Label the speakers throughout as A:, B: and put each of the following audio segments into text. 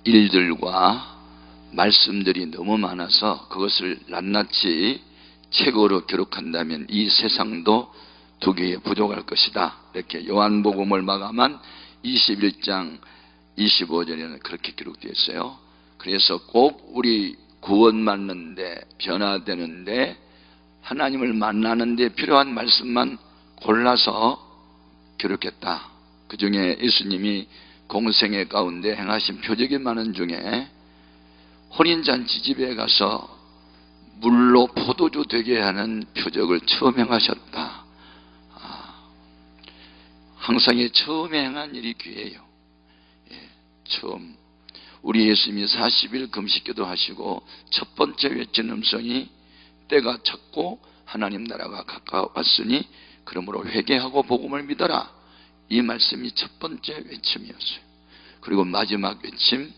A: 일들과 말씀들이 너무 많아서 그것을 낱낱이 책으로 기록한다면 이 세상도 두 개에 부족할 것이다. 이렇게 요한복음을 마감한 21장 25절에는 그렇게 기록되어 있어요. 그래서 꼭 우리 구원받는데, 변화되는데, 하나님을 만나는데 필요한 말씀만 골라서 기록했다. 그 중에 예수님이 공생애 가운데 행하신 표적이 많은 중에 혼인잔치 집에 가서 물로 포도주 되게 하는 표적을 처음 행하셨다. 항상 처음 행한 일이 귀해요. 처음. 우리 예수님이 40일 금식기도 하시고 첫 번째 외친 음성이 때가 찼고 하나님 나라가 가까웠으니 그러므로 회개하고 복음을 믿어라. 이 말씀이 첫 번째 외침이었어요. 그리고 마지막 외침,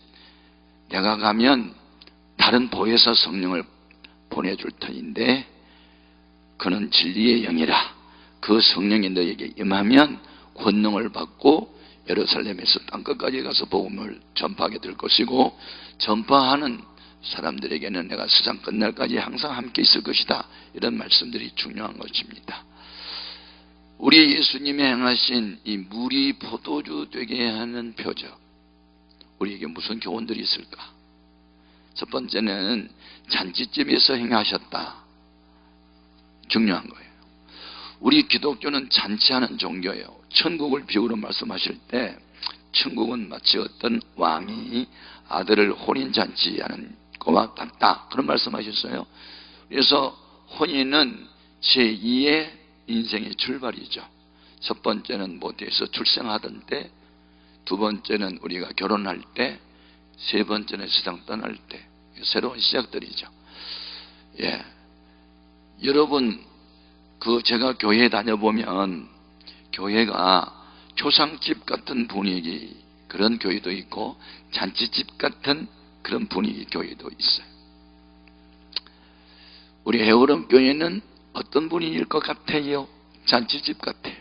A: 내가 가면 다른 보혜사 성령을 보내줄 터인데 그는 진리의 영이라. 그 성령이 너에게 임하면 권능을 받고 예루살렘에서 땅끝까지 가서 복음을 전파하게 될 것이고 전파하는 사람들에게는 내가 세상 끝날까지 항상 함께 있을 것이다. 이런 말씀들이 중요한 것입니다. 우리 예수님이 행하신 이 물이 포도주 되게 하는 표적, 우리에게 무슨 교훈들이 있을까? 첫 번째는 잔치집에서 행하셨다. 중요한 거예요. 우리 기독교는 잔치하는 종교예요. 천국을 비유로 말씀하실 때 천국은 마치 어떤 왕이 아들을 혼인잔치하는 것과 같다. 그런 말씀하셨어요. 그래서 혼인은 제2의 인생의 출발이죠. 첫 번째는 모태에서 출생하던 때, 두 번째는 우리가 결혼할 때, 세 번째는 세상 떠날 때, 새로운 시작들이죠. 여러분, 제가 교회에 다녀보면 교회가 초상집 같은 분위기, 그런 교회도 있고 잔치집 같은 그런 분위기 교회도 있어요. 우리 해오름 교회는 어떤 분위기일 것 같아요? 잔치집 같아요.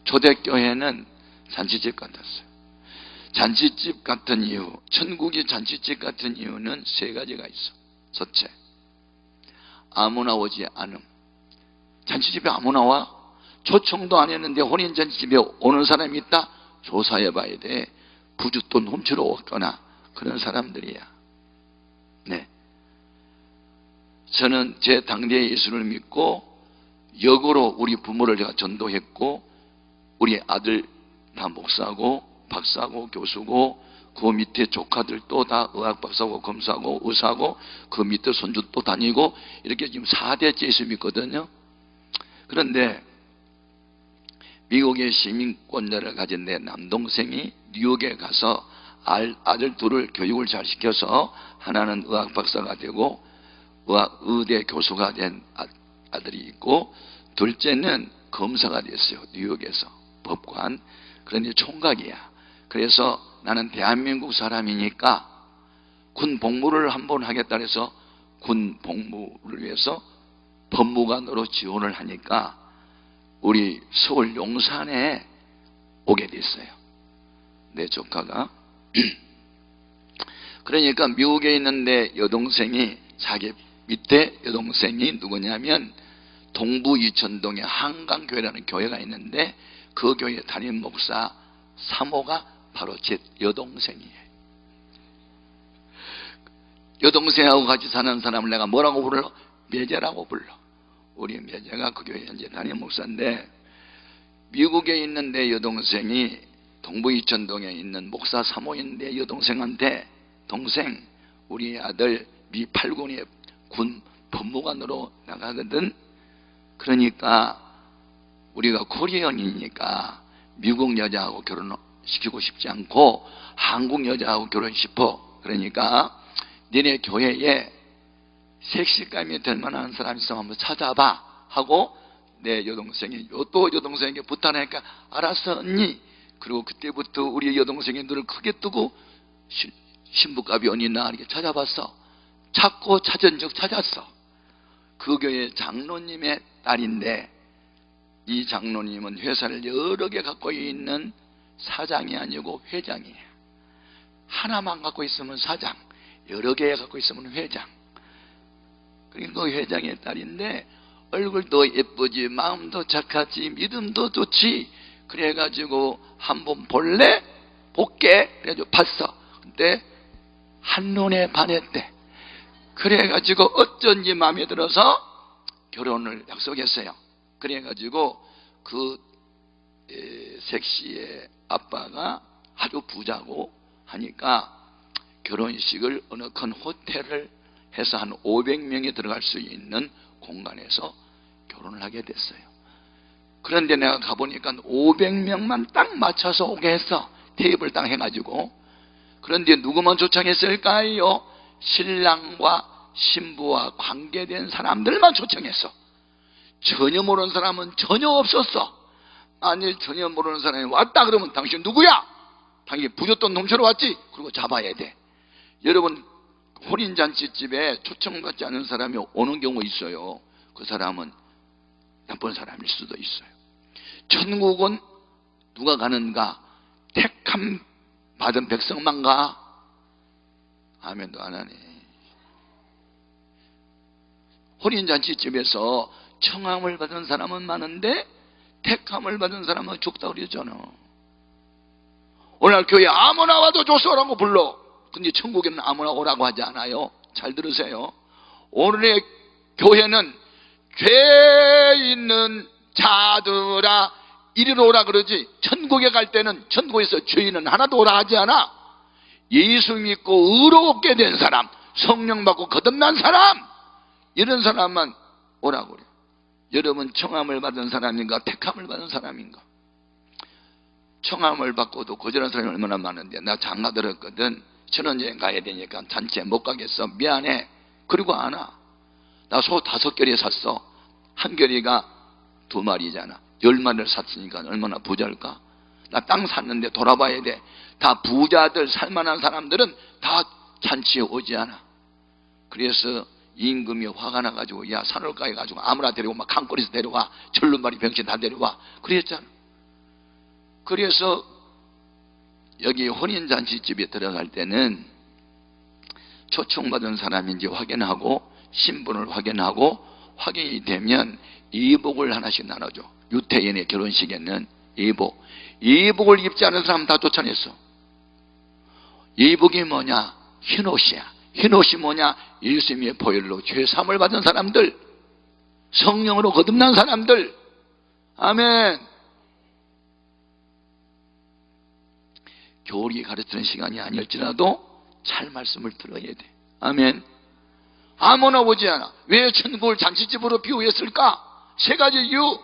A: 초대교회는 잔치집 같았어요. 잔치집 같은 이유, 천국이 잔치집 같은 이유는 세 가지가 있어. 첫째, 아무나 오지 않음. 잔치집에 아무나 와? 초청도 안 했는데 혼인잔치집에 오는 사람이 있다? 조사해 봐야 돼. 부잣돈 훔치러 왔거나 그런 사람들이야. 네. 저는 제 당대에 예수를 믿고 역으로 우리 부모를 제가 전도했고 우리 아들 다 목사고 박사고 교수고 그 밑에 조카들도 다 의학 박사고 검사고 의사고 그 밑에 손주 또 다니고 이렇게 지금 4대째 예수 믿거든요. 그런데 미국의 시민권자를 가진 내 남동생이 뉴욕에 가서 아들 둘을 교육을 잘 시켜서 하나는 의학 박사가 되고 의대 교수가 된 아들이 있고 둘째는 검사가 됐어요. 뉴욕에서 법관. 그런데 총각이야. 그래서 나는 대한민국 사람이니까 군 복무를 한번 하겠다 해서 군 복무를 위해서 법무관으로 지원을 하니까 우리 서울 용산에 오게 됐어요. 내 조카가. 그러니까 미국에 있는데 여동생이 자기 밑에 여동생이 누구냐면 동부 이천동에 한강교회라는 교회가 있는데 그 교회 담임 목사 사모가 바로 제 여동생이에요. 여동생하고 같이 사는 사람을 내가 뭐라고 불러? 매제라고 불러. 우리 매제가 그 교회 현재 담임 목사인데 미국에 있는 내 여동생이 동부 이천동에 있는 목사 사모인데 여동생한테 동생 우리 아들 미 8군에 군 법무관으로 나가거든. 그러니까 우리가 코리언이니까 미국 여자하고 결혼시키고 싶지 않고 한국 여자하고 결혼하고 싶어. 그러니까 너네 교회에 색시감이 될 만한 사람 있으면 한번 찾아봐 하고 내 여동생이 또 여동생에게 부탁하니까 알았어 언니. 그리고 그때부터 우리 여동생이 눈을 크게 뜨고 신부값이 어디 있나 이렇게 찾아봤어. 찾고 찾은 적 찾았어. 그 교회 장로님의 딸인데 이 장로님은 회사를 여러 개 갖고 있는 사장이 아니고 회장이에요. 하나만 갖고 있으면 사장, 여러 개 갖고 있으면 회장. 그러니까 그 회장의 딸인데 얼굴도 예쁘지, 마음도 착하지, 믿음도 좋지. 그래가지고 한번 볼래? 볼게. 그래가지고 봤어. 근데 한눈에 반했대. 그래가지고 어쩐지 마음에 들어서 결혼을 약속했어요. 그래가지고 그 색시의 아빠가 아주 부자고 하니까 결혼식을 어느 큰 호텔을 해서 한 500명이 들어갈 수 있는 공간에서 결혼을 하게 됐어요. 그런데 내가 가보니까 500명만 딱 맞춰서 오게 했어. 테이블 딱 해가지고. 그런데 누구만 초청했을까요? 신랑과 신부와 관계된 사람들만 초청했어. 전혀 모르는 사람은 전혀 없었어. 아니, 전혀 모르는 사람이 왔다 그러면 당신 누구야? 당연히 부줬던 놈처럼 왔지? 그리고 잡아야 돼. 여러분, 혼인잔치집에 초청받지 않은 사람이 오는 경우 있어요. 그 사람은 나쁜 사람일 수도 있어요. 천국은 누가 가는가? 택함 받은 백성만 가? 아멘도 안 하네. 혼인잔치집에서 청함을 받은 사람은 많은데 택함을 받은 사람은 적다 그러잖아. 오늘 교회 아무나 와도 조서라고 불러. 근데 천국에는 아무나 오라고 하지 않아요. 잘 들으세요. 오늘의 교회는 죄 있는 자들아 이리로 오라 그러지, 천국에 갈 때는 천국에서 죄인은 하나도 오라 하지 않아. 예수 믿고 의롭게 된 사람, 성령 받고 거듭난 사람, 이런 사람만 오라고 그래. 여러분, 청함을 받은 사람인가 택함을 받은 사람인가? 청함을 받고도 거절한 사람이 얼마나 많은데, 나 장가 들었거든. 신혼여행 가야 되니까 단체 못 가겠어, 미안해. 그리고 안 와. 나 소 5결이 샀어. 한 결이가 2마리잖아 10마리를 샀으니까 얼마나 부자일까? 나 땅 샀는데 돌아봐야 돼. 다 부자들, 살만한 사람들은 다 잔치에 오지 않아. 그래서 임금이 화가 나가지고, 야, 산울가에 가지고 아무나 데리고 막 강거리에서 데려와, 절름발이 병신 다 데려와 그랬잖아. 그래서 여기 혼인잔치집에 들어갈 때는 초청받은 사람인지 확인하고 신분을 확인하고, 확인이 되면 예복을 하나씩 나눠줘. 유태인의 결혼식에는 예복을 입지 않은 사람 다 쫓아냈어. 예복이 뭐냐? 흰옷이야. 흰옷이 뭐냐? 예수님의 보혈로 죄 사함을 받은 사람들, 성령으로 거듭난 사람들. 아멘. 교리 가르치는 시간이 아닐지라도 잘 말씀을 들어야 돼. 아멘. 아무나 오지 않아. 왜 천국을 잔치집으로 비유했을까? 3가지 이유.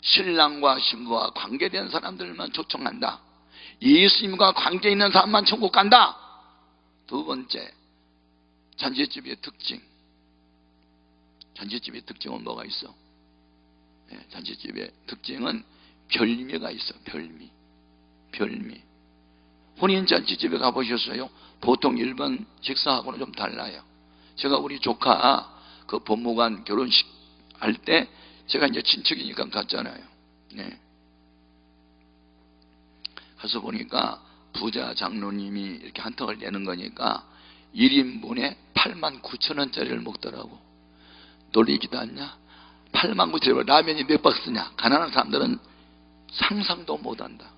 A: 신랑과 신부와 관계된 사람들만 초청한다. 예수님과 관계 있는 사람만 천국 간다. 2번째, 잔치집의 특징. 잔치집의 특징은 뭐가 있어? 잔치집의 특징은 별미가 있어. 별미. 혼인잔치집에 가보셨어요? 보통 일반 식사하고는 좀 달라요. 제가 우리 조카 그 법무관 결혼식 할 때 제가 이제 친척이니까 갔잖아요. 네. 가서 보니까 부자 장로님이 이렇게 한턱을 내는 거니까 1인분에 89,000원짜리를 먹더라고. 놀리지도 않냐? 89,000원 라면이 몇 박스냐? 가난한 사람들은 상상도 못한다.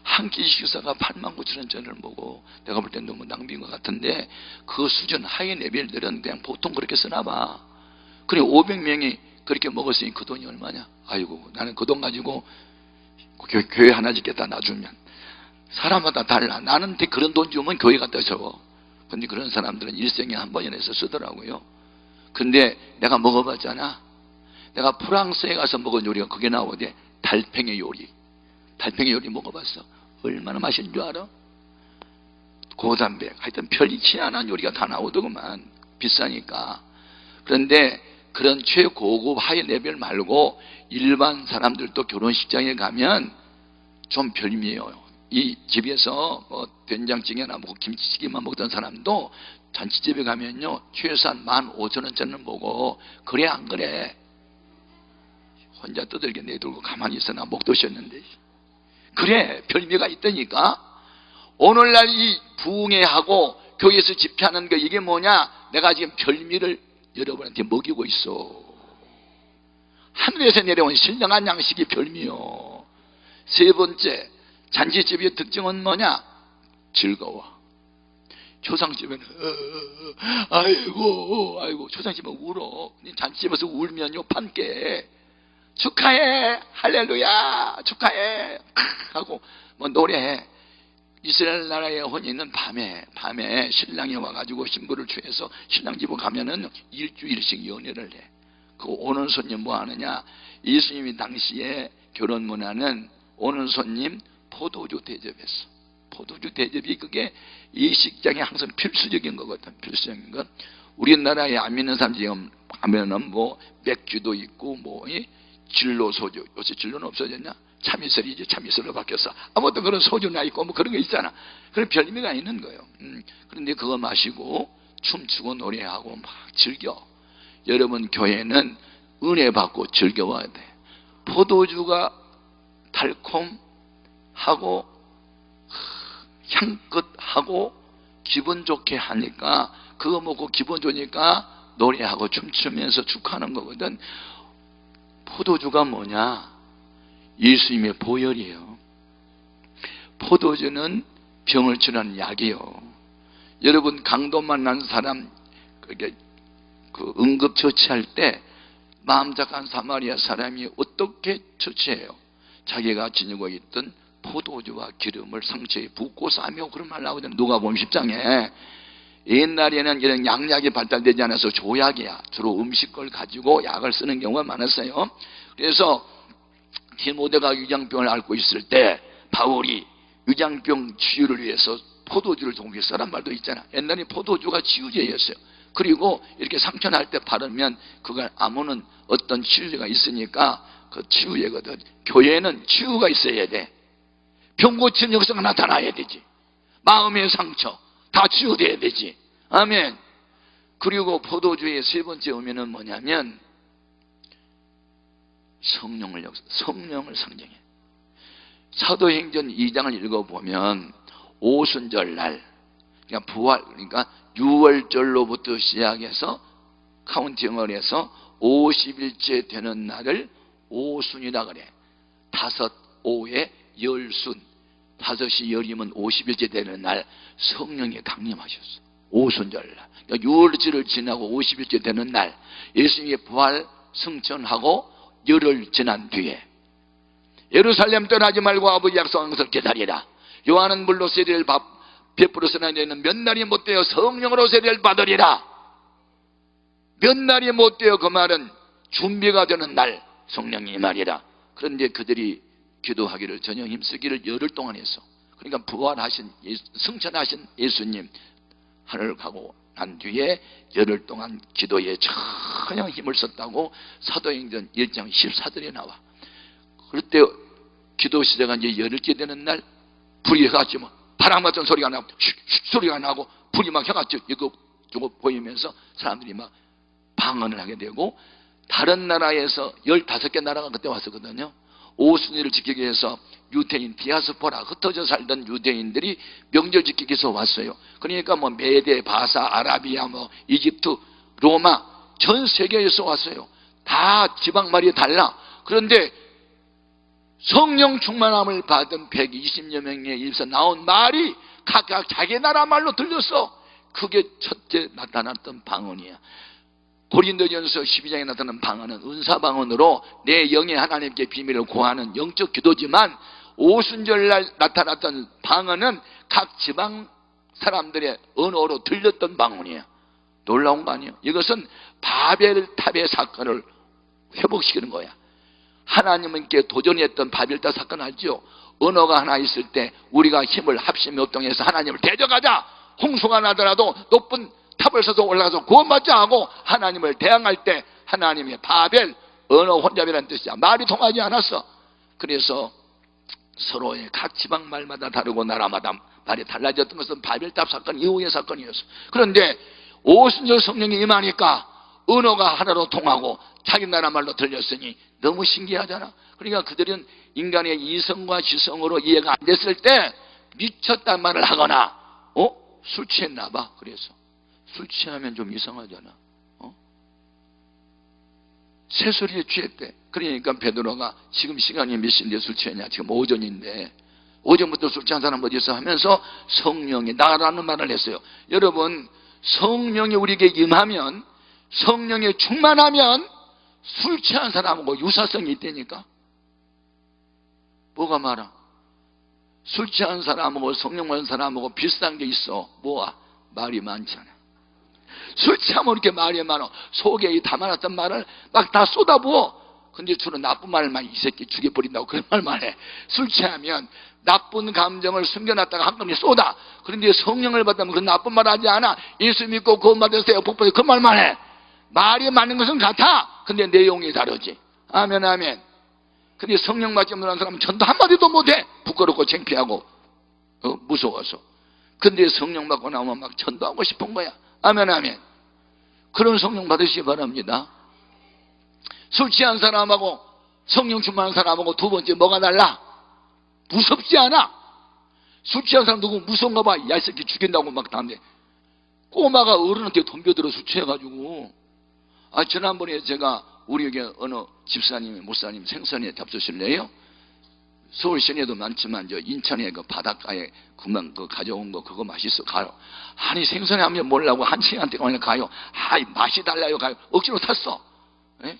A: 한 끼 식사가 89,000원짜리를 먹어. 내가 볼 땐 너무 낭비인 것 같은데, 그 수준 하이 레벨들은 그냥 보통 그렇게 쓰나 봐. 그래, 500명이 그렇게 먹었으니 그 돈이 얼마냐? 아이고, 나는 그 돈 가지고 교회 하나 짓겠다, 놔주면. 사람마다 달라. 나는 그런 돈 주면 교회 갖다 줘. 근데 그런 사람들은 일생에 한 번이라서 쓰더라고요. 근데 내가 먹어봤잖아. 내가 프랑스에 가서 먹은 요리가 그게 나오대. 달팽이 요리. 달팽이 요리 먹어봤어. 얼마나 맛있는 줄 알아? 고단백, 하여튼 별이 희한한 요리가 다 나오더구만. 비싸니까. 그런데 그런 최고급 하이 레벨 말고 일반 사람들도 결혼식장에 가면 좀 별미예요. 이 집에서 뭐 된장찌개나 먹고 김치찌개만 먹던 사람도 잔치집에 가면요, 최소한 15,000원짜리는 보고, 그래 안 그래? 혼자 떠들게 내들고 가만히 있으나 목 드셨는데. 그래, 별미가 있다니까. 오늘날 이 부흥회하고 교회에서 집회하는 거 이게 뭐냐? 내가 지금 별미를 여러분한테 먹이고 있어. 하늘에서 내려온 신령한 양식이 별미요. 세 번째, 잔치집의 특징은 뭐냐? 즐거워. 초상집에는 아이고 초상집은 울어. 잔치집에서 울면요 판깨 축하해 할렐루야 축하해 하고 뭐 노래해. 이스라엘 나라의 혼인은 밤에 신랑이 와가지고 신부를 취해서 신랑 집으로 가면은 일주일씩 연애를 해. 그 오는 손님 뭐 하느냐? 예수님이 당시에 결혼 문화는 오는 손님 포도주 대접했어. 포도주 대접이 그게 예식장에 항상 필수적인 거거든. 필수적인 건 우리나라에 안 믿는 사람 지금 하면은 뭐 맥주도 있고 뭐 진로 소주, 요새 진로는 없어졌냐? 참이슬이지 참이슬로 바뀌었어. 아무튼 그런 소주나 있고 뭐 그런 거 있잖아. 그런 별미가 있는 거예요. 그런데 그거 마시고 춤추고 노래하고 막 즐겨. 여러분 교회는 은혜 받고 즐겨와야 돼. 포도주가 달콤하고 향긋하고 기분 좋게 하니까 그거 먹고 기분 좋으니까 노래하고 춤추면서 축하하는 거거든. 포도주가 뭐냐? 예수님의 보혈이에요. 포도주는 병을 치료하는 약이에요. 여러분 강도 만난 사람 그 응급 처치할 때 마음 착한 사마리아 사람이 어떻게 처치해요? 자기가 지니고 있던 포도주와 기름을 상처에 붓고 싸며 그런 말 나오잖아요. 누가복음 10장에. 옛날에는 이런 양약이 발달되지 않아서 조약이야. 주로 음식을 가지고 약을 쓰는 경우가 많았어요. 그래서 디모데가 위장병을 앓고 있을 때 바울이 위장병 치유를 위해서 포도주를 종종 써란 말도 있잖아. 옛날에 포도주가 치유제였어요. 그리고 이렇게 상처 날 때 바르면 그걸 아무는 어떤 치유제가 있으니까 그 치유제거든. 교회는 치유가 있어야 돼. 병 고치는 역사가 나타나야 되지. 마음의 상처 다 치유돼야 되지. 아멘. 그리고 포도주의 세 번째 의미는 뭐냐면 성령을 상징해. 사도행전 2장을 읽어보면 오순절날, 그러니까 부활, 그러니까 6월절로부터 시작해서 카운팅을 해서 50일째 되는 날을 오순이라 그래. 5에 열순, 5이 열이면 50일째 되는 날 성령이 강림하셨어. 오순절날. 그러니까 6월절을 지나고 50일째 되는 날 예수님의 부활 승천하고 열흘 지난 뒤에 예루살렘 떠나지 말고 아버지 약속한 것을 기다리라. 요한은 물로 세례를 베풀어서나 너희는 몇 날이 못 되어 성령으로 세례를 받으리라. 몇 날이 못 되어 그 말은 준비가 되는 날 성령이 말이라. 그런데 그들이 기도하기를 전혀 힘쓰기를 열흘 동안 했어. 그러니까 부활하신 승천하신 예수님 하늘 가고 난 뒤에 열흘 동안 기도에 전혀 힘을 썼다고 사도행전 1장 14절에 나와. 그럴 때 기도 시작한 이제 열흘째 되는 날 불이 해가지고 뭐 바람 같은 소리가 나고 슉슉 소리가 나고 불이 막 해가지고 이거 보이면서 사람들이 막 방언을 하게 되고, 다른 나라에서 15개 나라가 그때 왔었거든요. 오순절을 지키기 위해서 유대인 디아스포라 흩어져 살던 유대인들이 명절 지키기 위해서 왔어요. 그러니까 뭐 메데, 바사, 아라비아, 뭐 이집트, 로마 전 세계에서 왔어요. 다 지방말이 달라. 그런데 성령 충만함을 받은 120여 명의 입에서 나온 말이 각각 자기 나라 말로 들렸어. 그게 첫째 나타났던 방언이야. 고린도전서 12장에 나타나는 방언은 은사방언으로 내 영의 하나님께 비밀을 구하는 영적 기도지만, 오순절날 나타났던 방언은 각 지방 사람들의 언어로 들렸던 방언이에요. 놀라운 거 아니에요? 이것은 바벨탑의 사건을 회복시키는 거야. 하나님께 도전했던 바벨탑 사건 알죠? 언어가 하나 있을 때 우리가 힘을 합심에 합동해서 하나님을 대적하자. 홍수가 나더라도 높은 탑을 서서 올라가서 구원받자 하고 하나님을 대항할 때 하나님의 바벨, 언어 혼잡이라는 뜻이야. 말이 통하지 않았어. 그래서 서로의 각 지방 말마다 다르고 나라마다 말이 달라졌던 것은 바벨탑 사건 이후의 사건이었어. 그런데 오순절 성령이 임하니까 언어가 하나로 통하고 자기 나라 말로 들렸으니 너무 신기하잖아. 그러니까 그들은 인간의 이성과 지성으로 이해가 안 됐을 때 미쳤단 말을 하거나 술 취했나 봐. 그래서 술 취하면 좀 이상하잖아. 새소리에 취했대. 그러니까 베드로가 지금 시간이 몇 시인데 술 취했냐? 지금 오전인데 오전부터 술 취한 사람 어디 있어? 하면서 성령이 나라는 말을 했어요. 여러분, 성령이 우리에게 임하면, 성령에 충만하면 술 취한 사람하고 유사성이 있다니까. 뭐가 말아? 술 취한 사람하고 성령 받은 사람하고 비슷한 게 있어. 뭐야? 말이 많잖아. 술 취하면 이렇게 말이 많아. 속에 담아놨던 말을 막 다 쏟아부어. 근데 주로 나쁜 말만, 이 새끼 죽여버린다고 그런 말만 해. 술 취하면 나쁜 감정을 숨겨놨다가 한꺼번에 쏟아. 그런데 성령을 받으면 그 나쁜 말 하지 않아. 예수 믿고 구원 받으세요, 복 받으세요, 그 말만 해. 말이 많은 것은 같아. 근데 내용이 다르지. 아멘, 아멘. 근데 성령 받지 못한 사람은 전도 한마디도 못해. 부끄럽고 창피하고 무서워서. 근데 성령 받고 나오면 막 전도하고 싶은 거야. 아멘, 아멘. 그런 성령 받으시기 바랍니다. 술 취한 사람하고 성령 충만한 사람하고 두 번째 뭐가 달라? 무섭지 않아. 술 취한 사람 누구 무서운가 봐. 야, 이 새끼 죽인다고 막 다는데 꼬마가 어른한테 덤벼들어 술 취해가지고. 지난번에 제가 우리에게 어느 집사님, 목사님 생선에 잡수실래요? 서울 시내도 많지만 저 인천에 그 바닷가에 금방 그 가져온 거 그거 맛있어. 가요. 아니 생선에 하면 몰라고 한 시간대 동안 가요. 맛이 달라요. 가요. 억지로 탔어. 예?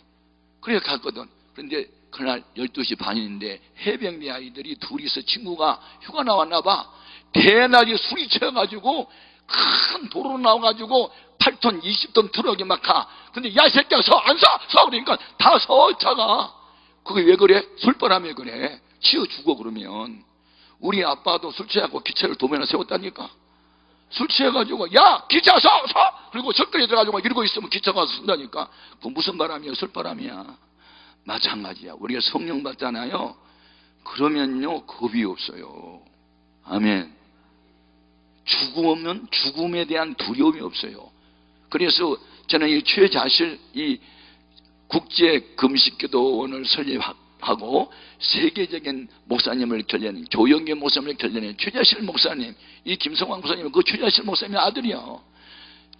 A: 그래 갔거든. 그런데 그날 12시 반인데 해병대 아이들이 둘이서 친구가 휴가 나왔나 봐. 대낮에 술이 취해가지고 큰 도로로 나와가지고 8톤 20톤 트럭이 막 가. 근데 야 이 새끼야 안 서! 그러니까 다 서 차가. 그게 왜 그래? 술바람에 그래. 치여 죽어. 그러면 우리 아빠도 술 취하고 기차를 도면에 세웠다니까. 술 취해가지고 야 기차 서! 그리고 적들이 들어가지고 이러고 있으면 기차가 쓴다니까. 그 무슨 바람이야? 술바람이야. 마찬가지야. 우리가 성령 받잖아요. 그러면요 겁이 없어요. 아멘. 죽으면 죽음에 대한 두려움이 없어요. 그래서 저는 이 최자실 이 국제 금식기도원을 설립하고 세계적인 목사님을 결련한 조영계 목사님을 결련한 최자실 목사님, 이 김성광 목사님은 그 최자실 목사님의 아들이요.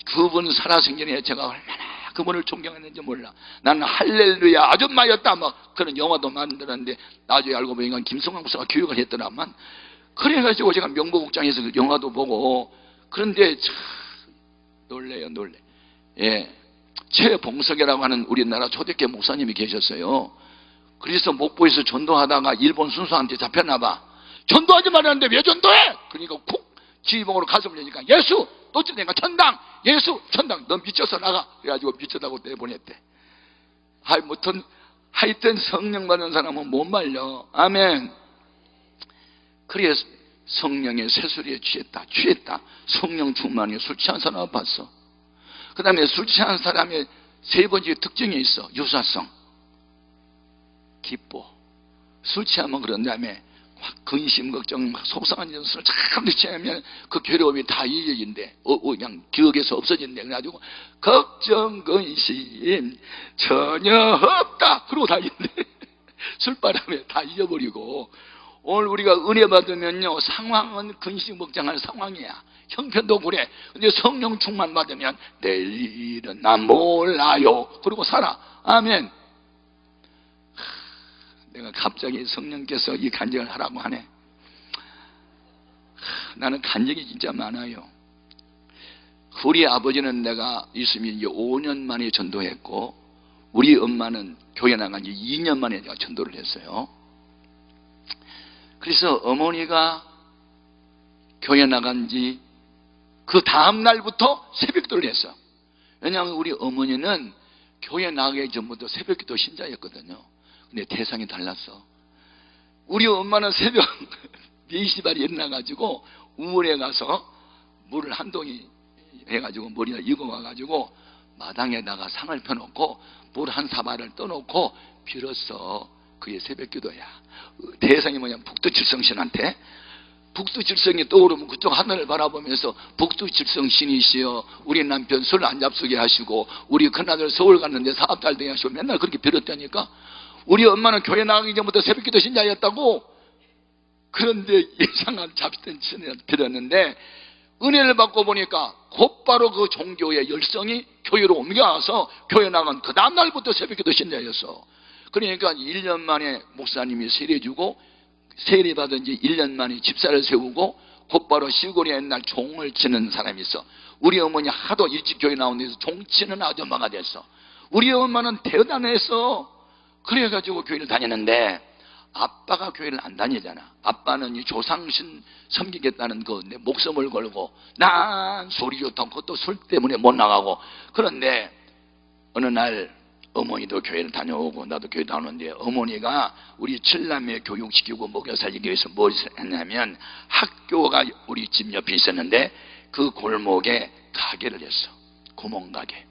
A: 그분 살아생전에 제가 얼마나 그분을 존경했는지 몰라. 나는 할렐루야 아줌마였다 막 그런 영화도 만들었는데 나중에 알고 보니까 김성광 목사가 교육을 했더라만. 그래가지고 제가 명보국장에서 그 영화도 보고. 그런데 참 놀래요. 예, 최봉석이라고 하는 우리나라 초대교회 목사님이 계셨어요. 그래서 목포에서 전도하다가 일본 순사한테 잡혔나 봐. 전도하지 말았는데 왜 전도해? 그러니까 쿡 지휘봉으로 가슴을 내니까 예수 놓치니까 천당, 예수 천당, 너 미쳐서 나가. 그래가지고 미쳤다고 내보냈대. 하여튼 성령 받은 사람은 못 말려. 아멘. 그래서 성령의 새소리에 취했다. 성령 충만이 술 취한 사람 봤어. 그 다음에 술 취한 사람의 세 번째 특징이 있어. 유사성. 기뻐. 술 취하면 그런 다음에 근심, 걱정, 속상한 일을 참 취하면 그 괴로움이 다 잊어진대. 그냥 기억에서 없어진대. 그래가지고 걱정, 근심 전혀 없다. 그러고 다닌대. 술바람에 다 잊어버리고. 오늘 우리가 은혜 받으면요 상황은 근심 걱정할 상황이야. 형편도 그래. 근데 성령 충만 받으면 내일은 난 몰라요. 그리고 살아. 아멘. 내가 갑자기 성령께서 이 간증을 하라고 하네. 나는 간증이 진짜 많아요. 우리 아버지는 내가 있으면 이제 5년 만에 전도했고, 우리 엄마는 교회 나간 지 2년 만에 내가 전도를 했어요. 그래서 어머니가 교회 나간 지 그 다음 날부터 새벽기도를 했어. 왜냐하면 우리 어머니는 교회 나가기 전부터 새벽기도 신자였거든요. 근데 대상이 달랐어. 우리 엄마는 새벽 4시 반에 일어나가지고 우물에 가서 물을 한 동이 해가지고 머리에 익어와가지고 마당에다가 상을 펴놓고 물 한 사발을 떠놓고 빌었어. 그게 새벽기도야. 대상이 뭐냐면 북두칠성신한테. 북두칠성이 떠오르면 그쪽 하늘을 바라보면서 북두칠성신이시여 우리 남편 술 안 잡수게 하시고 우리 큰아들 서울 갔는데 사업 잘 되게 하시고 맨날 그렇게 빌었다니까. 우리 엄마는 교회 나가기 전부터 새벽기도 신자였다고. 그런데 이상한 잡히던 신을 빌었는데 은혜를 받고 보니까 곧바로 그 종교의 열성이 교회로 옮겨와서 교회 나간 그 다음날부터 새벽기도 신자였어. 그러니까 1년 만에 목사님이 세례주고 세례받은 지 1년 만에 집사를 세우고 곧바로 시골에 옛날 종을 치는 사람이 있어. 우리 어머니 하도 일찍 교회 나온 데서 종 치는 아줌마가 됐어. 우리 엄마는 대단했어. 그래가지고 교회를 다니는데 아빠가 교회를 안 다니잖아. 아빠는 이 조상신 섬기겠다는 그 내 목숨을 걸고 난 소리 좋다고 그것도 술 때문에 못 나가고. 그런데 어느 날 어머니도 교회를 다녀오고 나도 교회 다녀오는데 어머니가 우리 7남매 교육시키고 먹여 살리기 위해서 뭘 했냐면 학교가 우리 집 옆에 있었는데 그 골목에 가게를 했어. 구멍가게.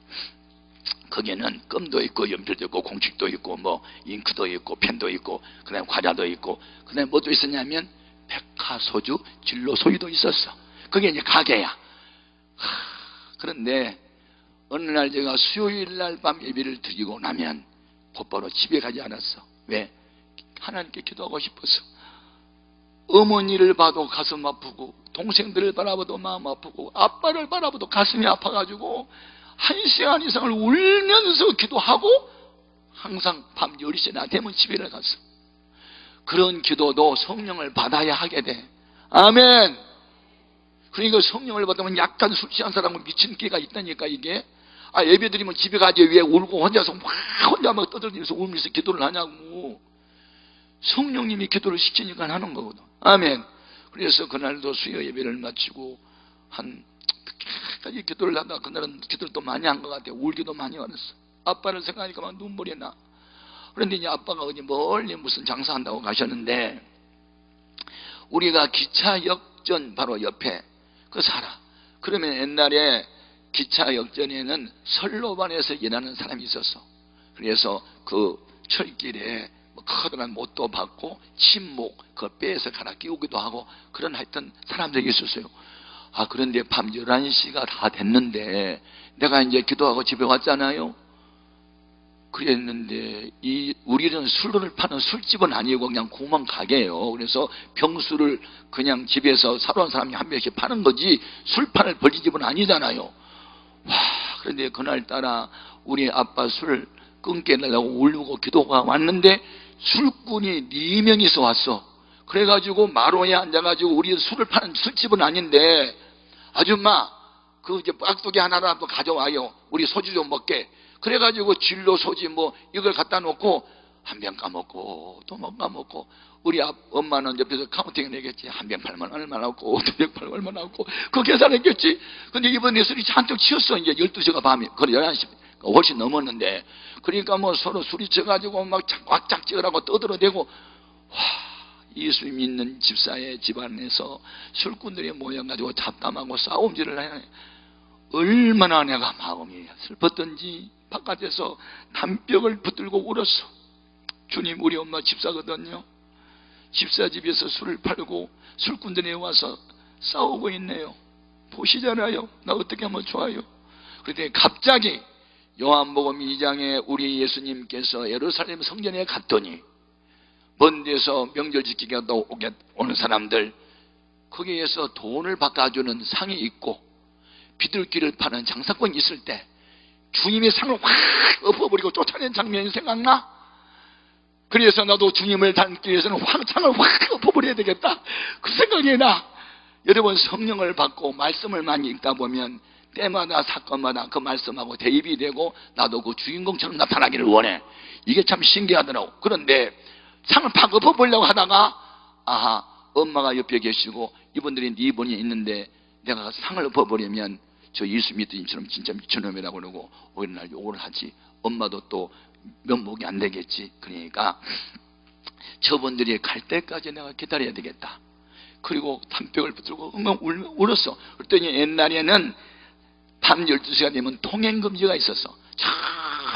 A: 거기는 껌도 있고 연필도 있고 공책도 있고 뭐 잉크도 있고 펜도 있고 그 다음에 과자도 있고 그 다음에 뭐도 있었냐면 백화소주 진로소유도 있었어. 그게 이제 가게야. 그런데 어느 날 제가 수요일 날 밤 예배를 드리고 나면 곧바로 집에 가지 않았어. 왜? 하나님께 기도하고 싶어서. 어머니를 봐도 가슴 아프고 동생들을 바라봐도 마음 아프고 아빠를 바라봐도 가슴이 아파가지고 1시간 이상을 울면서 기도하고 항상 밤 10시나 되면 집에를 갔어. 그런 기도도 성령을 받아야 하게 돼. 아멘. 그러니까 성령을 받으면 약간 술 취한 사람은 미친 끼가 있다니까 이게. 예배 드리면 집에 가지 왜 울고 혼자서 혼자 막 떠들면서 울면서 기도를 하냐고. 성령님이 기도를 시키니까 하는 거거든. 아멘. 그래서 그날도 수요 예배를 마치고 한 까지 기도를 하다가 그날은 기도를 또 많이 한 것 같아요. 울기도 많이 왔어. 아빠를 생각하니까 막 눈물이 나. 그런데 이제 아빠가 어디 멀리 무슨 장사한다고 가셨는데 우리가 기차역전 바로 옆에 그 살아. 그러면 옛날에 기차역전에는 선로반에서 일하는 사람이 있었어. 그래서 그 철길에 커다란 못도 받고 침묵 그 배에서 갈아 끼우기도 하고 그런 하여튼 사람들이 있었어요. 그런데 밤 11시가 다 됐는데 내가 이제 기도하고 집에 왔잖아요. 그랬는데 우리는 술을 파는 술집은 아니고 그냥 구멍 가게예요. 그래서 병수를 그냥 집에서 사러 온 사람이 한 병씩 파는 거지 술판을 벌린 집은 아니잖아요. 그런데 그날따라 우리 아빠 술 끊게 해달라고 울고 기도가 왔는데 술꾼이 4명이서 왔어. 그래가지고 마루에 앉아가지고 우리 술을 파는 술집은 아닌데 아줌마 그 이제 깍두기 하나라도 가져와요. 우리 소주 좀 먹게. 그래가지고 진로 소주 뭐 이걸 갖다 놓고 한 병 까먹고 또 못 까먹고 우리 엄마는 옆에서 카운팅을 내겠지. 한 병 팔면 얼마 나왔고 두 병 팔면 얼마 나왔고 그 계산했겠지. 근데 이번에 술이 잔뜩 치였어. 이제 12시가 밤이 그래 11시 훨씬 넘었는데 그러니까 뭐 서로 술이 져가지고 막 꽉짝 찍으라고 떠들어대고 예수 믿는 집사의 집안에서 술꾼들이 모여가지고 잡담하고 싸움질을 해. 얼마나 내가 마음이 슬펐던지 바깥에서 담벽을 붙들고 울었어. 주님 우리 엄마 집사거든요. 집사 집에서 술을 팔고 술꾼들이 와서 싸우고 있네요. 보시잖아요. 나 어떻게 하면 좋아요. 그런데 갑자기 요한복음 2장에 우리 예수님께서 예루살렘 성전에 갔더니 먼 데서 명절 지키게 오는 사람들 거기에서 돈을 바꿔주는 상이 있고 비둘기를 파는 장사꾼이 있을 때 주님이 상을 확 엎어버리고 쫓아낸 장면이 생각나? 그래서 나도 주님을 닮기 위해서는 상을 확 엎어버려야 되겠다 그 생각이 나. 여러분 성령을 받고 말씀을 많이 읽다 보면 때마다 사건마다 그 말씀하고 대입이 되고 나도 그 주인공처럼 나타나기를 원해. 이게 참 신기하더라고. 그런데 상을 팍 엎어보려고 하다가 엄마가 옆에 계시고 이분들이 4분이 있는데 내가 상을 엎어버리면 저 예수 믿더님처럼 진짜 미친놈이라고 그러고 오히려 날 욕을 하지. 엄마도 또 면목이 안 되겠지. 그러니까 저분들이 갈 때까지 내가 기다려야 되겠다. 그리고 담벽을 붙들고 울었어. 그랬더니 옛날에는 밤 12시가 되면 통행금지가 있었어. 저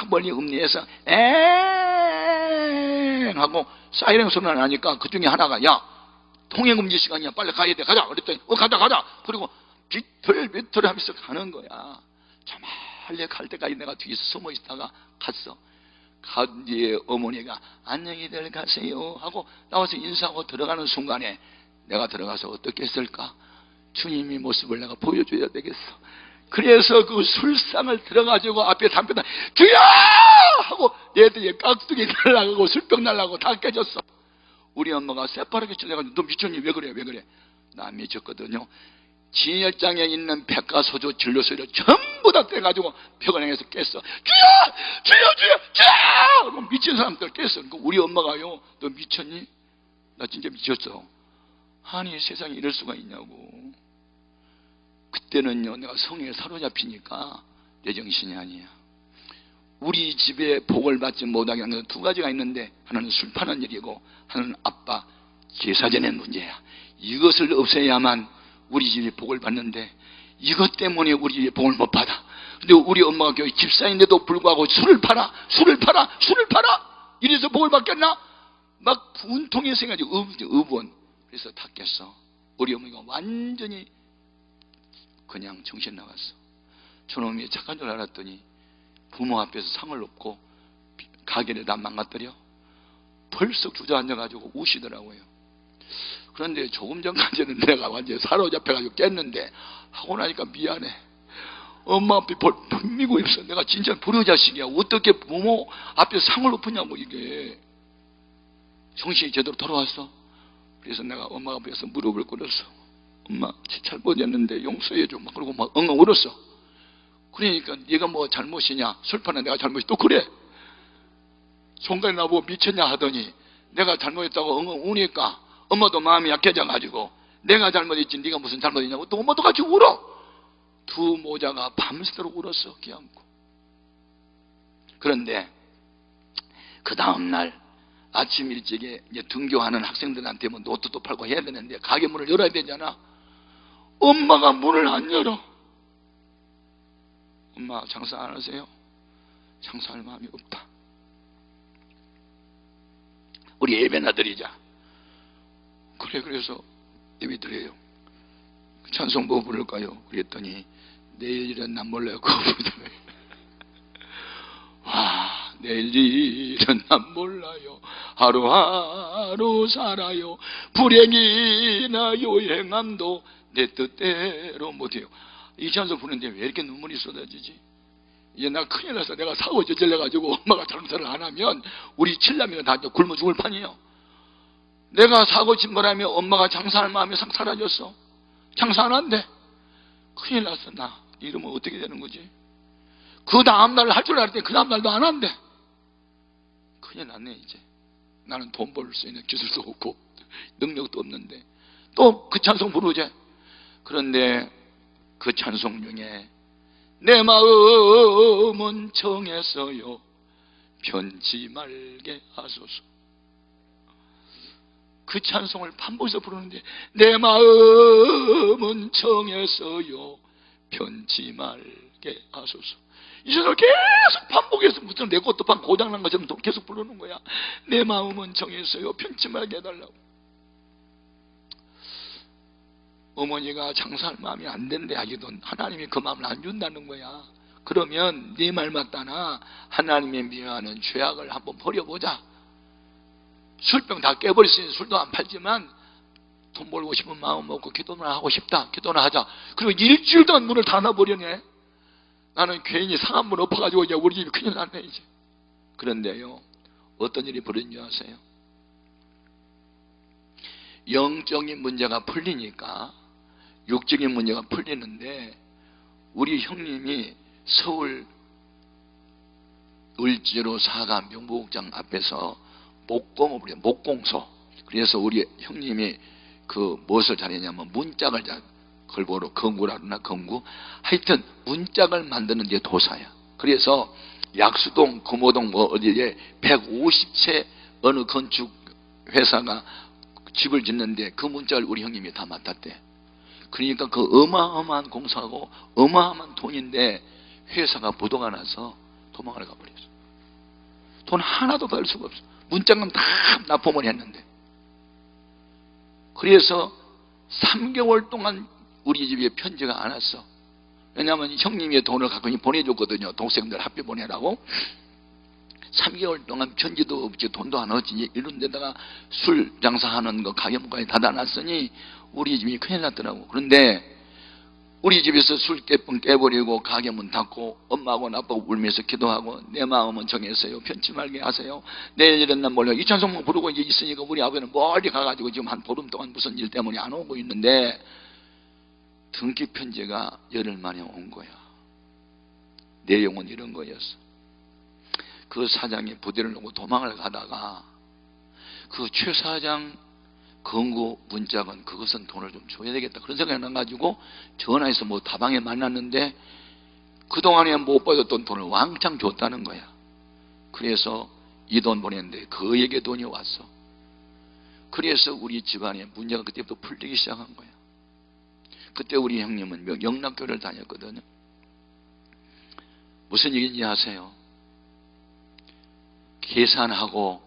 A: 멀리 음리에서 엥 하고 사이렌 소리가 나니까 그 중에 하나가 야 통행금지 시간이야 빨리 가야 돼 가자. 그랬더니 가자. 그리고 비틀비틀 하면서 가는 거야. 저 멀리 갈 때까지 내가 뒤에서 숨어 있다가 갔어. 간 뒤에 어머니가 안녕히들 가세요 하고 나와서 인사하고 들어가는 순간에 내가 들어가서 어떻게 했을까? 주님의 모습을 내가 보여줘야 되겠어. 그래서 그 술상을 들어가지고 앞에 담배다 주여! 하고 얘들이 깍두기 날라가고 술병 날라가고 다 깨졌어. 우리 엄마가 새파랗게 쳐내가지고 너 미쳤니? 왜 그래? 왜 그래? 나 미쳤거든요. 진열장에 있는 백과소주 진료소를 전부 다 떼가지고 병원에서 깼어. 주여! 주여! 주여! 주여! 미친 사람들 깼어. 그러니까 우리 엄마가요, 너 미쳤니? 나 진짜 미쳤어. 아니 세상에 이럴 수가 있냐고. 그때는요 내가 성에 사로잡히니까 내 정신이 아니야. 우리 집에 복을 받지 못하게 하는 두 가지가 있는데, 하나는 술 파는 일이고 하나는 아빠 제사전의 문제야. 이것을 없애야만 우리 집이 복을 받는데, 이것 때문에 우리 집이 복을 못 받아. 근데 우리 엄마가 교회 집사인데도 불구하고 술을 팔아 이래서 복을 받겠나? 막 분통이 생겨가지고 의원. 그래서 다 깼어. 우리 어머니가 완전히 그냥 정신 나갔어. 저놈이 착한 줄 알았더니 부모 앞에서 상을 놓고 가게를 다 망가뜨려 벌써 주저앉아가지고 우시더라고요. 그런데 조금 전까지는 내가 완전히 사로잡혀가지고 깼는데, 하고 나니까 미안해. 엄마 앞에 벌미고 있어. 내가 진짜 불효자식이야. 어떻게 부모 앞에 상을 높으냐고. 이게 정신이 제대로 돌아왔어. 그래서 내가 엄마 앞에서 무릎을 꿇었어. 엄마 잘못했는데 용서해줘. 막 그러고 막 엉엉 울었어. 그러니까 네가 뭐 잘못이냐? 술 파는 내가 잘못이 또 그래. 종간에 나보고 미쳤냐 하더니 내가 잘못했다고 엉엉 우니까 엄마도 마음이 약해져가지고 내가 잘못했지 네가 무슨 잘못이냐고 또 엄마도 같이 울어. 두 모자가 밤새도록 울었어. 귀안고. 그런데 그 다음날 아침 일찍에 이제 등교하는 학생들한테 뭐 노트도 팔고 해야 되는데 가게 문을 열어야 되잖아. 엄마가 문을 안 열어. 엄마 장사 안 하세요? 장사할 마음이 없다. 우리 예배나 드리자. 그래, 그래서 예배 드려요. 찬송 뭐 부를까요? 그랬더니 내일은 난 몰라요. 그거 부르더라고요. 와, 내일은 난 몰라요. 하루하루 살아요. 불행이나 요행함도 내 뜻대로 못해요. 이 찬송 부르는데 왜 이렇게 눈물이 쏟아지지? 이제 나 큰일 나서 내가 사고 저질러가지고 엄마가 장사를 안 하면 우리 칠남이가 다 굶어 죽을 판이에요. 내가 사고 친 거라면 엄마가 장사할 마음이 싹 사라졌어. 장사 안 한대. 큰일 났어. 나 이러면 어떻게 되는 거지? 그 다음날 할 줄 알았더니 그 다음날도 안 한대. 큰일 났네. 이제 나는 돈 벌 수 있는 기술도 없고 능력도 없는데 또 그 찬송 부르지. 그런데 그 찬송 중에 내 마음은 정했어요. 변치 말게 하소서. 그 찬송을 반복해서 부르는데 내 마음은 정했어요. 변치 말게 하소서. 이 찬송을 계속 반복해서 무슨 내 것도 반 고장난 것처럼 계속 부르는 거야. 내 마음은 정했어요. 변치 말게 해달라고. 어머니가 장사할 마음이 안 된대 하기도 하나님이 그 마음을 안 준다는 거야. 그러면 네 말 맞다나 하나님의 미워하는 죄악을 한번 버려보자. 술병 다 깨버릴 수 있는 술도 안 팔지만 돈 벌고 싶은 마음 먹고 기도나 하고 싶다. 기도나 하자. 그리고 일주일 동안 문을 닫아버려네. 나는 괜히 상한 문 엎어가지고 이제 우리 집이 큰일 났네 이제. 그런데요, 어떤 일이 벌어진 줄 아세요? 영적인 문제가 풀리니까 육적인 문제가 풀리는데, 우리 형님이 서울 을지로 사가 명보국장 앞에서 목공업을 해요. 목공소. 그래서 우리 형님이 그 무엇을 잘했냐면 문짝을 걸보로 건구라 그러나 건구. 하여튼 문짝을 만드는 게 도사야. 그래서 약수동, 금호동 뭐 어디에 150채 어느 건축 회사가 집을 짓는데 그 문짝을 우리 형님이 다 맡았대. 그러니까 그 어마어마한 공사하고 어마어마한 돈인데 회사가 부도가 나서 도망을 가버렸어. 돈 하나도 더 할 수가 없어. 문짝은 다 납품을 했는데. 그래서 3개월 동안 우리 집에 편지가 안 왔어. 왜냐하면 형님이 돈을 갖고 보내줬거든요. 동생들 학비 보내라고. 3개월 동안 편지도 없지 돈도 안 얻지 이런 데다가 술 장사하는 거 가게문까지 닫아놨으니 우리 집이 큰일 났더라고. 그런데 우리 집에서 술 깨뿐 깨버리고 가게문 닫고 엄마하고 나하고 울면서 기도하고 내 마음은 정했어요. 편치 말게 하세요. 내일 이런 날 몰라 이 찬송만 부르고 이제 있으니까 우리 아버지는 멀리 가가지고 지금 한 보름 동안 무슨 일 때문에 안 오고 있는데 등기 편지가 열흘 만에 온 거야. 내용은 이런 거였어. 그 사장이 부대를 놓고 도망을 가다가 그 최 사장 권고 문자건 그것은 돈을 좀 줘야 되겠다 그런 생각이 나가지고 전화해서 뭐 다방에 만났는데 그동안에 못 받았던 돈을 왕창 줬다는 거야. 그래서 이 돈 보냈는데 그에게 돈이 왔어. 그래서 우리 집안에 문제가 그때부터 풀리기 시작한 거야. 그때 우리 형님은 영락교를 다녔거든요. 무슨 얘기인지 아세요? 계산하고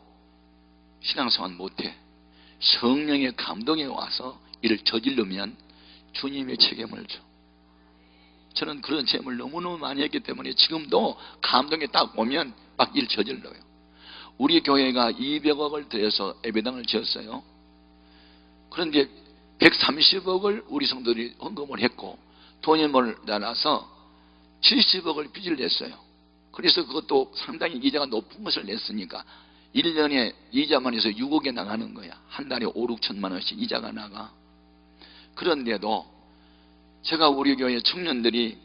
A: 신앙생활 못해. 성령의 감동에 와서 이를 저지르면 주님의 책임을 져. 저는 그런 체험을 너무너무 많이 했기 때문에 지금도 감동이 딱 오면 막 일 저질러요. 우리 교회가 200억을 들여서 예배당을 지었어요. 그런데 130억을 우리 성도들이 헌금을 했고 돈이 몰려나서 70억을 빚을 냈어요. 그래서 그것도 상당히 이자가 높은 것을 냈으니까 1년에 이자만 해서 6억에 나가는 거야. 한 달에 5, 6천만 원씩 이자가 나가. 그런데도 제가 우리 교회 청년들이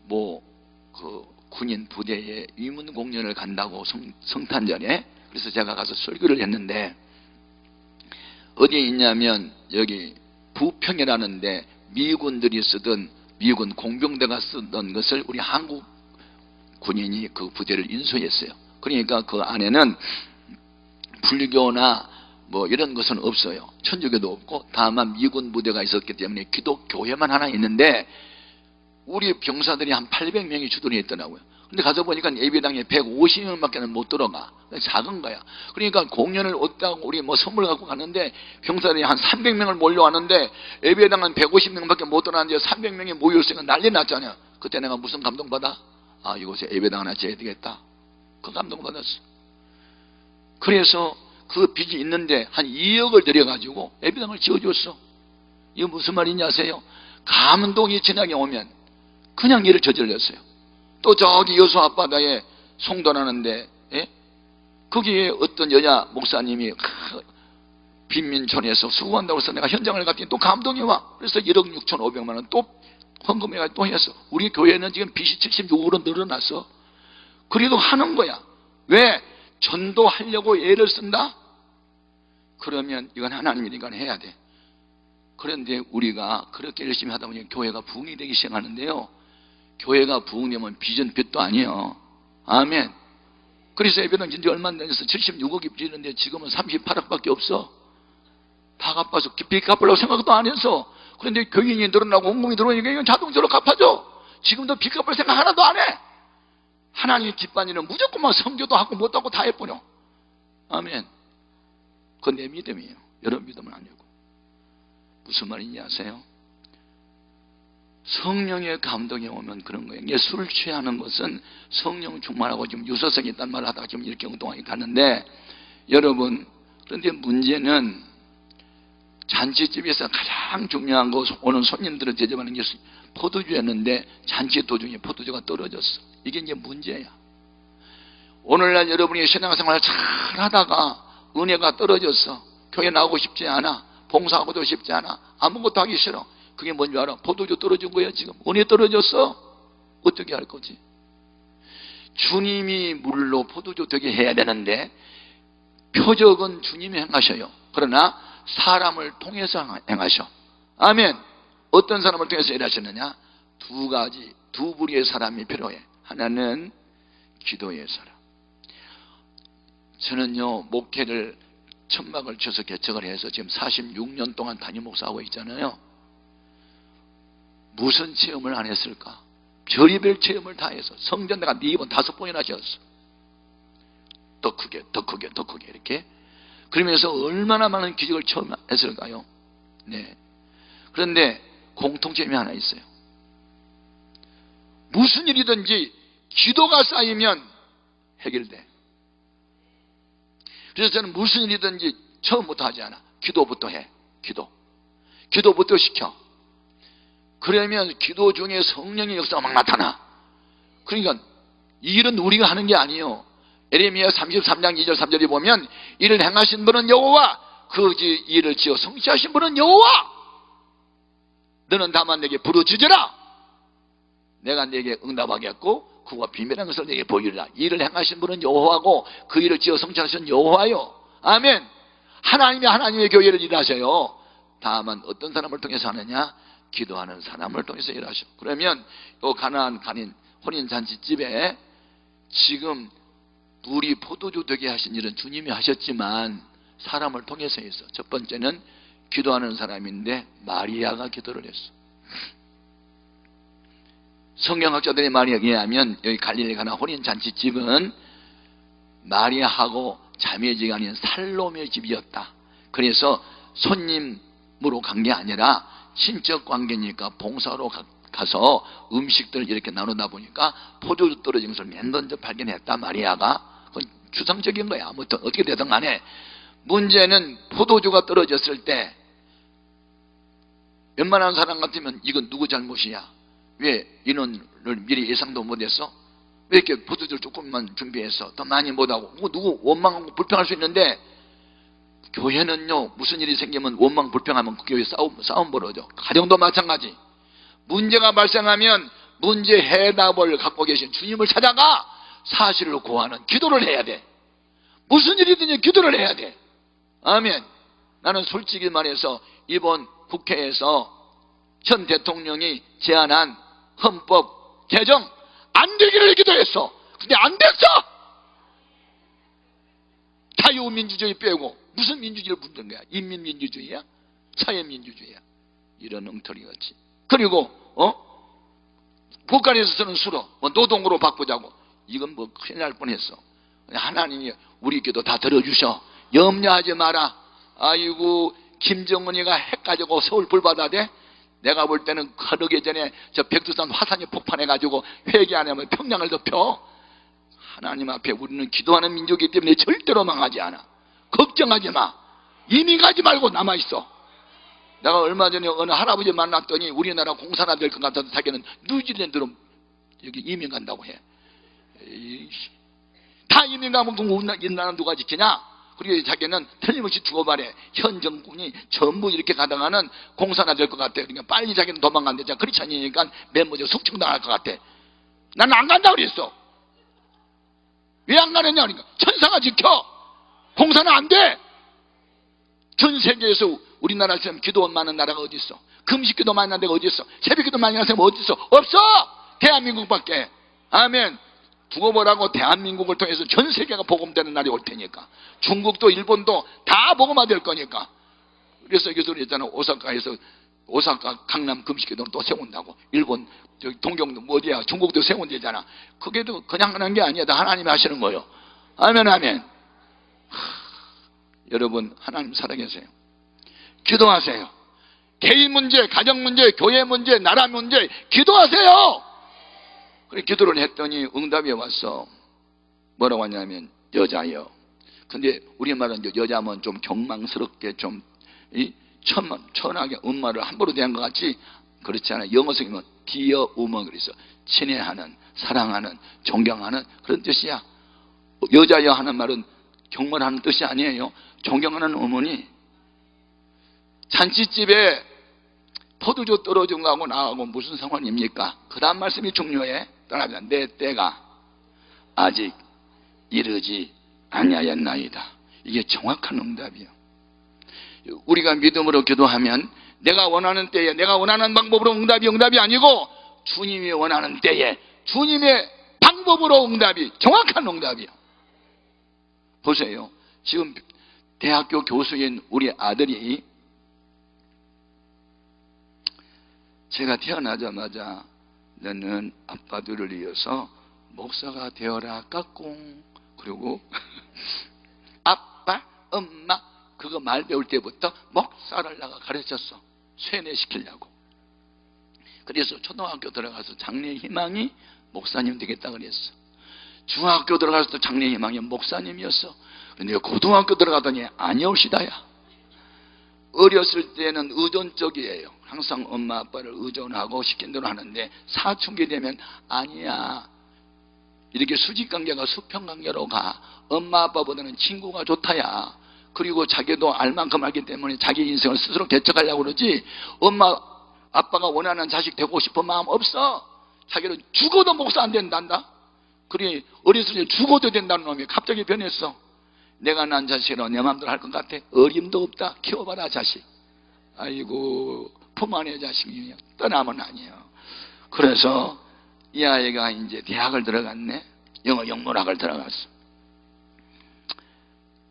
A: 그 군인 부대에 위문 공연을 간다고 성탄절에 그래서 제가 가서 설교를 했는데 어디에 있냐면 여기 부평이라는데 미군들이 쓰던 미군 공병대가 쓰던 것을 우리 한국 군인이 그 부대를 인수했어요. 그러니까 그 안에는 불교나 뭐 이런 것은 없어요. 천주교도 없고 다만 미군 부대가 있었기 때문에 기독교회만 하나 있는데 우리 병사들이 한 800명이 주둔해 있더라고요. 근데 가서 보니까 예배당에 150명밖에 못 들어가. 작은 거야. 그러니까 공연을 어디다가 우리 뭐 선물 갖고 가는데 병사들이 한 300명을 몰려왔는데 예배당은 150명밖에 못 들어가는데 300명이 모였으니까 난리 났잖아요. 그때 내가 무슨 감동받아? 아, 이곳에 예배당 하나 지어야 되겠다. 그 감동받았어. 그래서 그 빚이 있는데 한 2억을 들여가지고 예배당을 지어줬어. 이거 무슨 말인지 아세요? 감동이 지나게 오면 그냥 일을 저질렀어요. 또 저기 여수 앞바다에 송도라는데 거기에 어떤 여자 목사님이 빈민촌에서 수고한다고 해서 내가 현장을 갔더니 또 감동이 와. 그래서 1억 6,500만 원 또 헌금해가 또 했어. 우리 교회는 지금 빚이 76으로 늘어났어. 그래도 하는 거야. 왜? 전도하려고 애를 쓴다? 그러면 이건 하나님이니까 해야 돼. 그런데 우리가 그렇게 열심히 하다 보니 교회가 부흥이 되기 시작하는데요. 교회가 부흥되면 빚은 빚도 아니에요. 아멘. 그래서 예배당 진지 얼마 안 돼서 76억이 빚이는데 지금은 38억밖에 없어. 다 갚아서 빚 갚으려고 생각도 안 해서. 그런데 교인이 늘어나고 헌금이 들어오니까 이건 자동적으로 갚아줘. 지금도 빚 갚을 생각 하나도 안 해. 하나님의 기뻐하는 무조건 막 성교도 하고 못하고 다 해버려. 아멘. 그건 내 믿음이에요. 여러분 믿음은 아니고. 무슨 말인지 아세요? 성령의 감동이 오면 그런 거예요. 이게 술 취하는 것은 성령 충만하고 지금 유서성이 있단 말을 하다가 지금 이렇게 엉뚱하게 갔는데 여러분, 그런데 문제는 잔치집에서 가장 중요한 거 오는 손님들을 대접하는 게 포도주였는데 잔치 도중에 포도주가 떨어졌어. 이게 이제 문제야. 오늘날 여러분이 신앙생활을 잘 하다가 은혜가 떨어졌어. 교회 나오고 싶지 않아. 봉사하고도 싶지 않아. 아무것도 하기 싫어. 그게 뭔지 알아? 포도주 떨어진 거야 지금. 은혜 떨어졌어. 어떻게 할 거지? 주님이 물로 포도주 되게 해야 되는데 표적은 주님이 행하셔요. 그러나 사람을 통해서 행하셔. 아멘. 어떤 사람을 통해서 일하시느냐? 두 가지, 두 부류의 사람이 필요해. 하나는 기도의 사람. 저는요 목회를 천막을 쳐서 개척을 해서 지금 46년 동안 담임 목사하고 있잖아요. 무슨 체험을 안 했을까? 별의별 체험을 다 해서 성전 내가 4번 5번이나 지었어. 더 크게 더 크게 더 크게 이렇게. 그러면서 얼마나 많은 기적을 처음 했을까요? 네. 그런데 공통점이 하나 있어요. 무슨 일이든지 기도가 쌓이면 해결돼. 그래서 저는 무슨 일이든지 처음부터 하지 않아. 기도부터 해. 기도부터 시켜. 그러면 기도 중에 성령의 역사가 막 나타나. 그러니까 이 일은 우리가 하는 게 아니에요. 에레미야 33장 2절 3절에 보면 이를 행하신 분은 여호와, 그 일을 지어 성취하신 분은 여호와. 너는 다만 내게 부르짖으라. 내가 내게 응답하겠고 그와 비밀한 것을 내게 보이리라. 일을 행하신 분은 여호와고 그 일을 지어 성취하신 여호와요. 아멘. 하나님이 하나님의 교회를 일하셔요. 다만 어떤 사람을 통해서 하느냐? 기도하는 사람을 통해서 일하셔. 그러면 이 가나안 간인 혼인잔치집에 지금 물이 포도주 되게 하신 일은 주님이 하셨지만 사람을 통해서 했어. 첫 번째는 기도하는 사람인데 마리아가 기도를 했어. 성경학자들의 말에 의하면 여기 갈릴리 가나 혼인잔치집은 마리아하고 자매지가 아닌 살로메의 집이었다. 그래서 손님으로 간 게 아니라 친척 관계니까 봉사로 가서 음식들을 이렇게 나누다 보니까 포도주 떨어진 것을 맨 먼저 발견했다. 마리아가. 그건 추상적인 거야. 아무튼 어떻게 되든 간에 문제는 포도주가 떨어졌을 때 웬만한 사람 같으면 이건 누구 잘못이야? 왜 인원을 미리 예상도 못했어? 왜 이렇게 포도주를 조금만 준비해서 더 많이 못하고? 누구 원망하고 불평할 수 있는데 교회는요, 무슨 일이 생기면 원망 불평하면 그 교회 싸움 벌어져. 가정도 마찬가지. 문제가 발생하면 문제 해답을 갖고 계신 주님을 찾아가 사실을 고하는 기도를 해야 돼. 무슨 일이든지 기도를 해야 돼. 아멘. 나는 솔직히 말해서 이번 국회에서 현 대통령이 제안한 헌법 개정 안 되기를 기도했어. 근데 안 됐어. 자유민주주의 빼고 무슨 민주주의를 부른 거야? 인민민주주의야? 사회민주주의야? 이런 엉터리같이. 그리고 국가에서 쓰는 수로 노동으로 바꾸자고. 이건 뭐 큰일 날 뻔했어. 하나님이 우리 기도 다 들어주셔. 염려하지 마라. 아이고 김정은이가 핵 가지고 서울 불바다대. 내가 볼 때는 하루기 전에 저 백두산 화산이 폭발해가지고 회개 안 하면 평양을 덮여. 하나님 앞에 우리는 기도하는 민족이기 때문에 절대로 망하지 않아. 걱정하지 마. 이민 가지 말고 남아있어. 내가 얼마 전에 어느 할아버지 만났더니 우리나라 공산화 될 것 같아서 자기는 뉴질랜드로 여기 이민 간다고 해. 다 이민 가면 우리나라 누가 지키냐? 그리고 자기는 틀림없이 죽어버려. 현 정권이 전부 이렇게 가다가는 공산화 될 것 같아. 그러니까 빨리 자기는 도망간대. 그렇지 않으니까 맨모저 숙청당할 것 같아. 나는 안 간다고 그랬어. 왜 안 가느냐? 그러니까 천사가 지켜. 공산화 안 돼. 전 세계에서 우리나라처럼 기도 많은 나라가 어디 있어? 금식기도 많이 하는 데가 어디 있어? 새벽기도 많이 하는 데가 어디 있어? 없어. 대한민국밖에. 아멘. 두고 보라고. 대한민국을 통해서 전 세계가 복음되는 날이 올 테니까. 중국도 일본도 다 복음화 될 거니까. 그래서 여기서 있잖아. 오사카 강남 금식기도는 또 세운다고. 일본 저기 동경도 뭐 어디야? 중국도 세운대잖아. 그게도 그냥 하는 게 아니야. 다 하나님이 하시는 거예요. 아멘 아멘. 여러분 하나님 살아계세요. 기도하세요. 개인 문제, 가정 문제, 교회 문제, 나라 문제 기도하세요. 그래 기도를 했더니 응답이 왔어. 뭐라고 하냐면 여자여. 근데 우리말은 여자면 좀 경망스럽게 좀 천하게 엄마를 함부로 대한 것 같지 그렇지 않아요. 영어 성이면 dear woman 그래서 친애하는, 사랑하는, 존경하는 그런 뜻이야. 여자여 하는 말은 경멸하는 뜻이 아니에요. 존경하는 어머니. 잔치집에 포도주 떨어진 거하고 나하고 무슨 상관입니까? 그 다음 말씀이 중요해. 떠나면 내 때가 아직 이르지 아니하였나이다. 이게 정확한 응답이에요. 우리가 믿음으로 기도하면 내가 원하는 때에 내가 원하는 방법으로 응답이 아니고 주님이 원하는 때에 주님의 방법으로 응답이 정확한 응답이에요. 보세요. 지금 대학교 교수인 우리 아들이 제가 태어나자마자 너는 아빠들을 이어서 목사가 되어라 까꿍. 그리고 아빠 엄마 그거 말 배울 때부터 목사를 내가 가르쳤어. 세뇌시키려고. 그래서 초등학교 들어가서 장래 희망이 목사님 되겠다 그랬어. 중학교 들어가서 또 장래 희망이 목사님이었어. 근데 고등학교 들어가더니 아니옵시다야. 어렸을 때는 의존적이에요. 항상 엄마 아빠를 의존하고 시킨 대로 하는데 사춘기 되면 아니야. 이렇게 수직관계가 수평관계로 가. 엄마 아빠보다는 친구가 좋다야. 그리고 자기도 알 만큼 알기 때문에 자기 인생을 스스로 개척하려고 그러지, 엄마 아빠가 원하는 자식 되고 싶은 마음 없어. 자기는 죽어도 목사 안 된단다. 그래 어렸을 때 죽어도 된다는 놈이 갑자기 변했어. 내가 난 자식으로 내 마음대로 할 것 같아? 어림도 없다. 키워봐라 자식. 아이고 품 안의 자식이면 떠나면 아니에요. 그래서 이 아이가 이제 대학을 들어갔네. 영어 영문학을 들어갔어.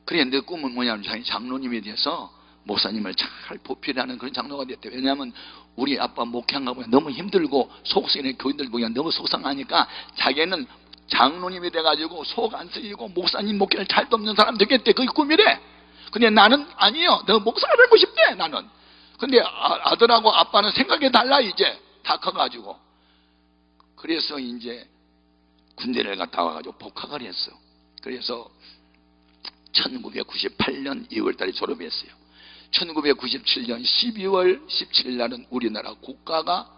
A: 그래 내 꿈은 뭐냐면 자기 장로님에 대해서 목사님을 잘 보필하는 그런 장로가 됐대. 왜냐하면 우리 아빠 목회한 거 보면 너무 힘들고 속세는 교인들 보기엔 너무 속상하니까 자기는 장로님이 돼가지고 속 안 쓰이고 목사님 목회를 잘 돕는 사람 되겠대. 그게 꿈이래. 근데 나는 아니요. 너 목사가 되고 싶대 나는. 근데 아들하고 아빠는 생각이 달라. 이제 다 커가지고. 그래서 이제 군대를 갔다 와가지고 복학을 했어. 그래서 1998년 2월 달에 졸업했어요. 1997년 12월 17일 날은 우리나라 국가가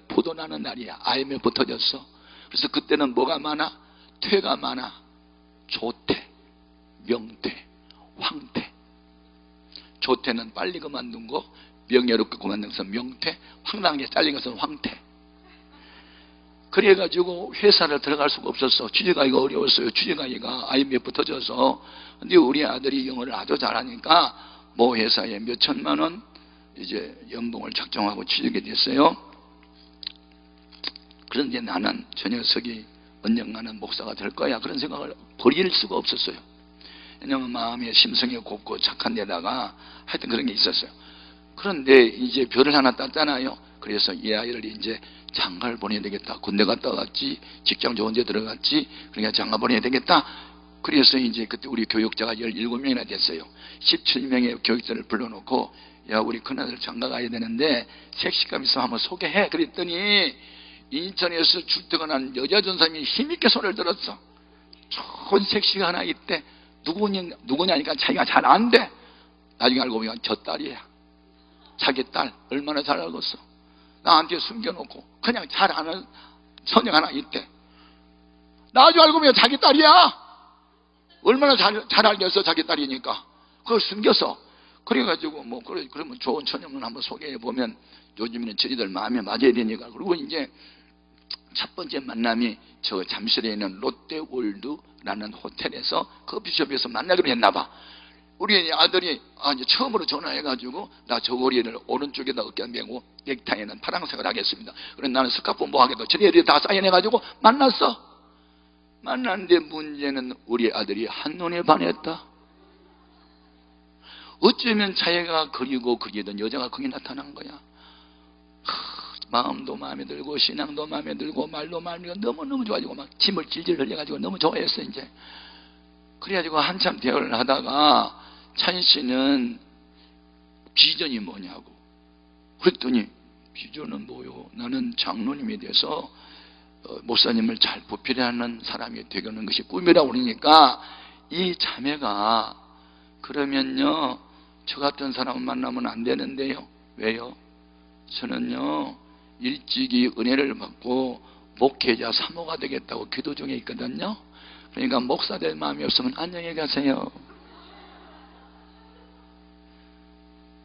A: 포도나는 날이야. IMF 터졌어. 그래서 그때는 뭐가 많아? 퇴가 많아. 조퇴, 명퇴, 황퇴. 조퇴는 빨리 그만둔 거, 명예롭게 그만둔 것은 명퇴, 황당하게 잘린 것은 황퇴. 그래가지고 회사를 들어갈 수가 없었어. 취직하기가 어려웠어요. 취직하기가 IMF 터져서. 근데 우리 아들이 영어를 아주 잘하니까 모 회사에 몇 천만 원 이제 연봉을 작정하고 취직이 됐어요. 그런데 나는 저 녀석이 언젠가는 목사가 될 거야 그런 생각을 버릴 수가 없었어요. 왜냐하면 마음에 심성이 곱고 착한 데다가 하여튼 그런 게 있었어요. 그런데 이제 별을 하나 땄잖아요. 그래서 이 아이를 이제 장가를 보내야 되겠다. 군대 갔다 왔지, 직장 좋은 데 들어갔지, 그러니까 장가 보내야 되겠다. 그래서 이제 그때 우리 교육자가 17명이나 됐어요. 17명의 교육자를 불러놓고, 야 우리 큰아들 장가 가야 되는데 섹시감 있으면 한번 소개해. 그랬더니 인천에서 출퇴근한 여자 전사님이 힘있게 손을 들었어. 좋은 섹시가 하나 있대. 누구냐니까 자기가 잘 안 돼. 나중에 알고 보니까 저 딸이야. 자기 딸 얼마나 잘 알겠어. 나한테 숨겨놓고 그냥 잘 아는 처녀가 하나 있대. 나중에 알고 보면 자기 딸이야. 얼마나 잘 알겠어. 자기 딸이니까 그걸 숨겼어. 그래가지고 뭐 그러면 좋은 처녀분 한번 소개해보면 요즘에는 저희들 마음에 맞아야 되니까. 그리고 이제 첫 번째 만남이 저 잠실에 있는 롯데월드라는 호텔에서 커피숍에서 만나기로 했나봐. 우리 아들이 이제 처음으로 전화해가지고 나 저 머리를 오른쪽에다 어깨 메고 넥타이는 파란색을 하겠습니다. 그래 나는 스카프 뭐하겠다. 저리에 다 사인해가지고 만났어. 만났는데 문제는 우리 아들이 한눈에 반했다. 어쩌면 자기가 그리고 그리던 여자가 거기 나타난 거야. 마음도 마음에 들고 신앙도 마음에 들고 말도 마음에 들고 너무너무 좋아지고 막 침을 질질 흘려가지고 너무 좋아했어 이제. 그래가지고 한참 대화를 하다가 찬 씨는 비전이 뭐냐고. 그랬더니 비전은 뭐요? 나는 장로님에 대해서 목사님을 잘 보필하는 사람이 되려는 것이 꿈이라고 그러니까 이 자매가 그러면요 저 같은 사람을 만나면 안 되는데요. 왜요? 저는요 일찍이 은혜를 받고 목회자 사모가 되겠다고 기도 중에 있거든요. 그러니까 목사 될 마음이 없으면 안녕히 가세요.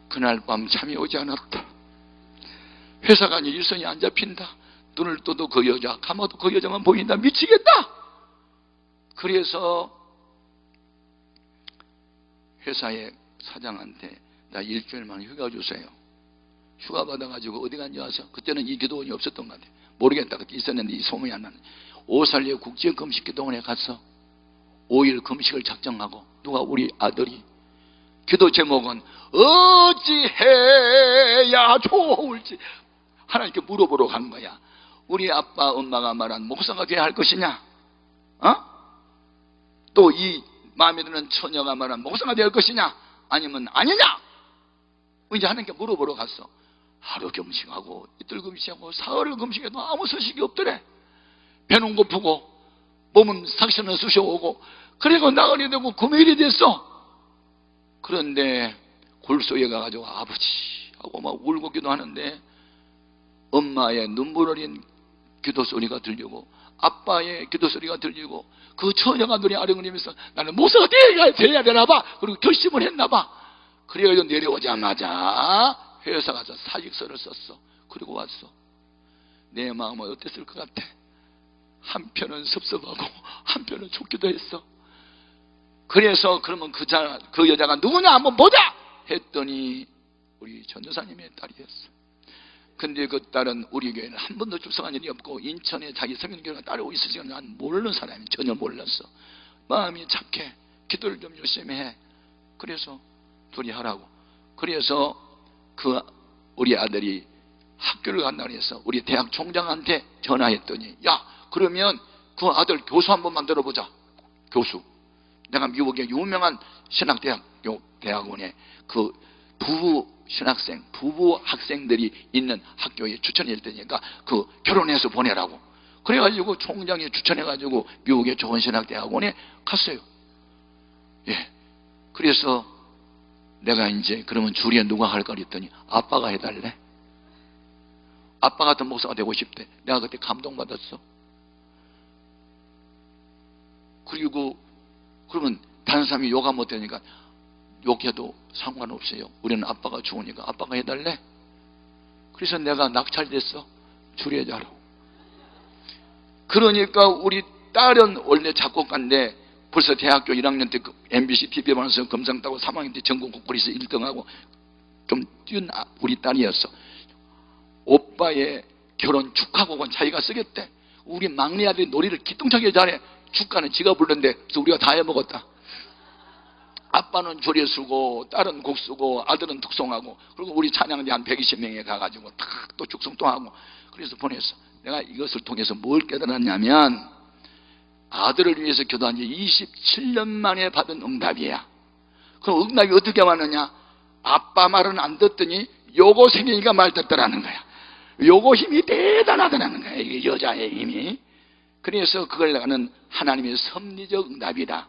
A: 그날 밤 잠이 오지 않았다. 회사가 일선이 안 잡힌다. 눈을 떠도 그 여자, 감아도 그 여자만 보인다. 미치겠다. 그래서 회사의 사장한테 나 일주일만 휴가 주세요. 휴가 받아가지고 어디 갔냐 와서 그때는 이 기도원이 없었던 것 같아요. 모르겠다. 그때 있었는데 이 소문이 안 나네. 오살리에 국제금식기도원에 가서 5일 금식을 작정하고 누가 우리 아들이 기도 제목은 어찌해야 좋을지 하나님께 물어보러 간 거야. 우리 아빠 엄마가 말한 목사가 돼야 할 것이냐, 또 이 마음에 드는 처녀가 말한 목사가 돼야 할 것이냐 아니면 아니냐. 이제 하나님께 물어보러 갔어. 하루 금식하고 이틀 금식하고 사흘을 금식해도 아무 소식이 없더래. 배는 고프고 몸은 삭신을 쑤셔오고, 그리고 나흘이 되고 금요일이 됐어. 그런데 골소에 가가지고 아버지 하고 막 울고 기도하는데 엄마의 눈물 어린 기도 소리가 들리고 아빠의 기도 소리가 들리고 그 처녀가 눈이 아른거리면서 나는 목사가 돼야 되나 봐. 그리고 결심을 했나 봐. 그래가지고 내려오자마자 회사 가서 사직서를 썼어. 그리고 왔어. 내 마음은 어땠을 것 같아? 한편은 섭섭하고 한편은 좋기도 했어. 그래서 그러면 그 여자가 누구냐 한번 보자 했더니 우리 전도사님의 딸이었어. 근데 그 딸은 우리 교회는 한 번도 출석한 일이 없고 인천에 자기 성인교회가 따르고 있으니까 난 모르는 사람이 전혀 몰랐어. 마음이 착해. 기도를 좀 열심히 해. 그래서 둘이 하라고. 그래서 그 우리 아들이 학교를 간다고 해서 우리 대학 총장한테 전화했더니 야 그러면 그 아들 교수 한번 만들어 보자. 교수. 내가 미국의 유명한 신학대학원에 그 부부 학생들이 있는 학교에 추천일 테니까 그 결혼해서 보내라고. 그래가지고 총장이 추천해가지고 미국의 좋은 신학대학원에 갔어요. 예. 그래서 내가 이제 그러면 주리에 누가 할까 그랬더니 아빠가 해달래. 아빠 같은 목사가 되고 싶대. 내가 그때 감동받았어. 그리고 그러면 다른 사람이 욕하면 못되니까 욕해도 상관없어요. 우리는 아빠가 좋으니까 아빠가 해달래. 그래서 내가 낙찰됐어. 주례자로. 그러니까 우리 딸은 원래 작곡가인데 벌써 대학교 1학년 때 MBC TV 보면서 금상 따고 3학년 때 전국 국보에서 1등하고 좀 뛰은 우리 딸이었어. 오빠의 결혼 축하곡은 자기가 쓰겠대. 우리 막내 아들이 노래를 기똥차게 잘해. 축가는 지가 부르는데 그래서 우리가 다 해먹었다. 아빠는 조례 쓰고 딸은 곡 쓰고 아들은 특송하고 그리고 우리 찬양대 한 120명에 가가지고 또 축성도 하고 그래서 보냈어. 내가 이것을 통해서 뭘 깨달았냐면 아들을 위해서 기도한 지 27년 만에 받은 응답이야. 그럼 응답이 어떻게 왔느냐? 아빠 말은 안 듣더니 요거 생기니까 말 듣더라는 거야. 요거 힘이 대단하더라는 거야. 이게 여자의 힘이. 그래서 그걸 나는 하나님의 섭리적 응답이다.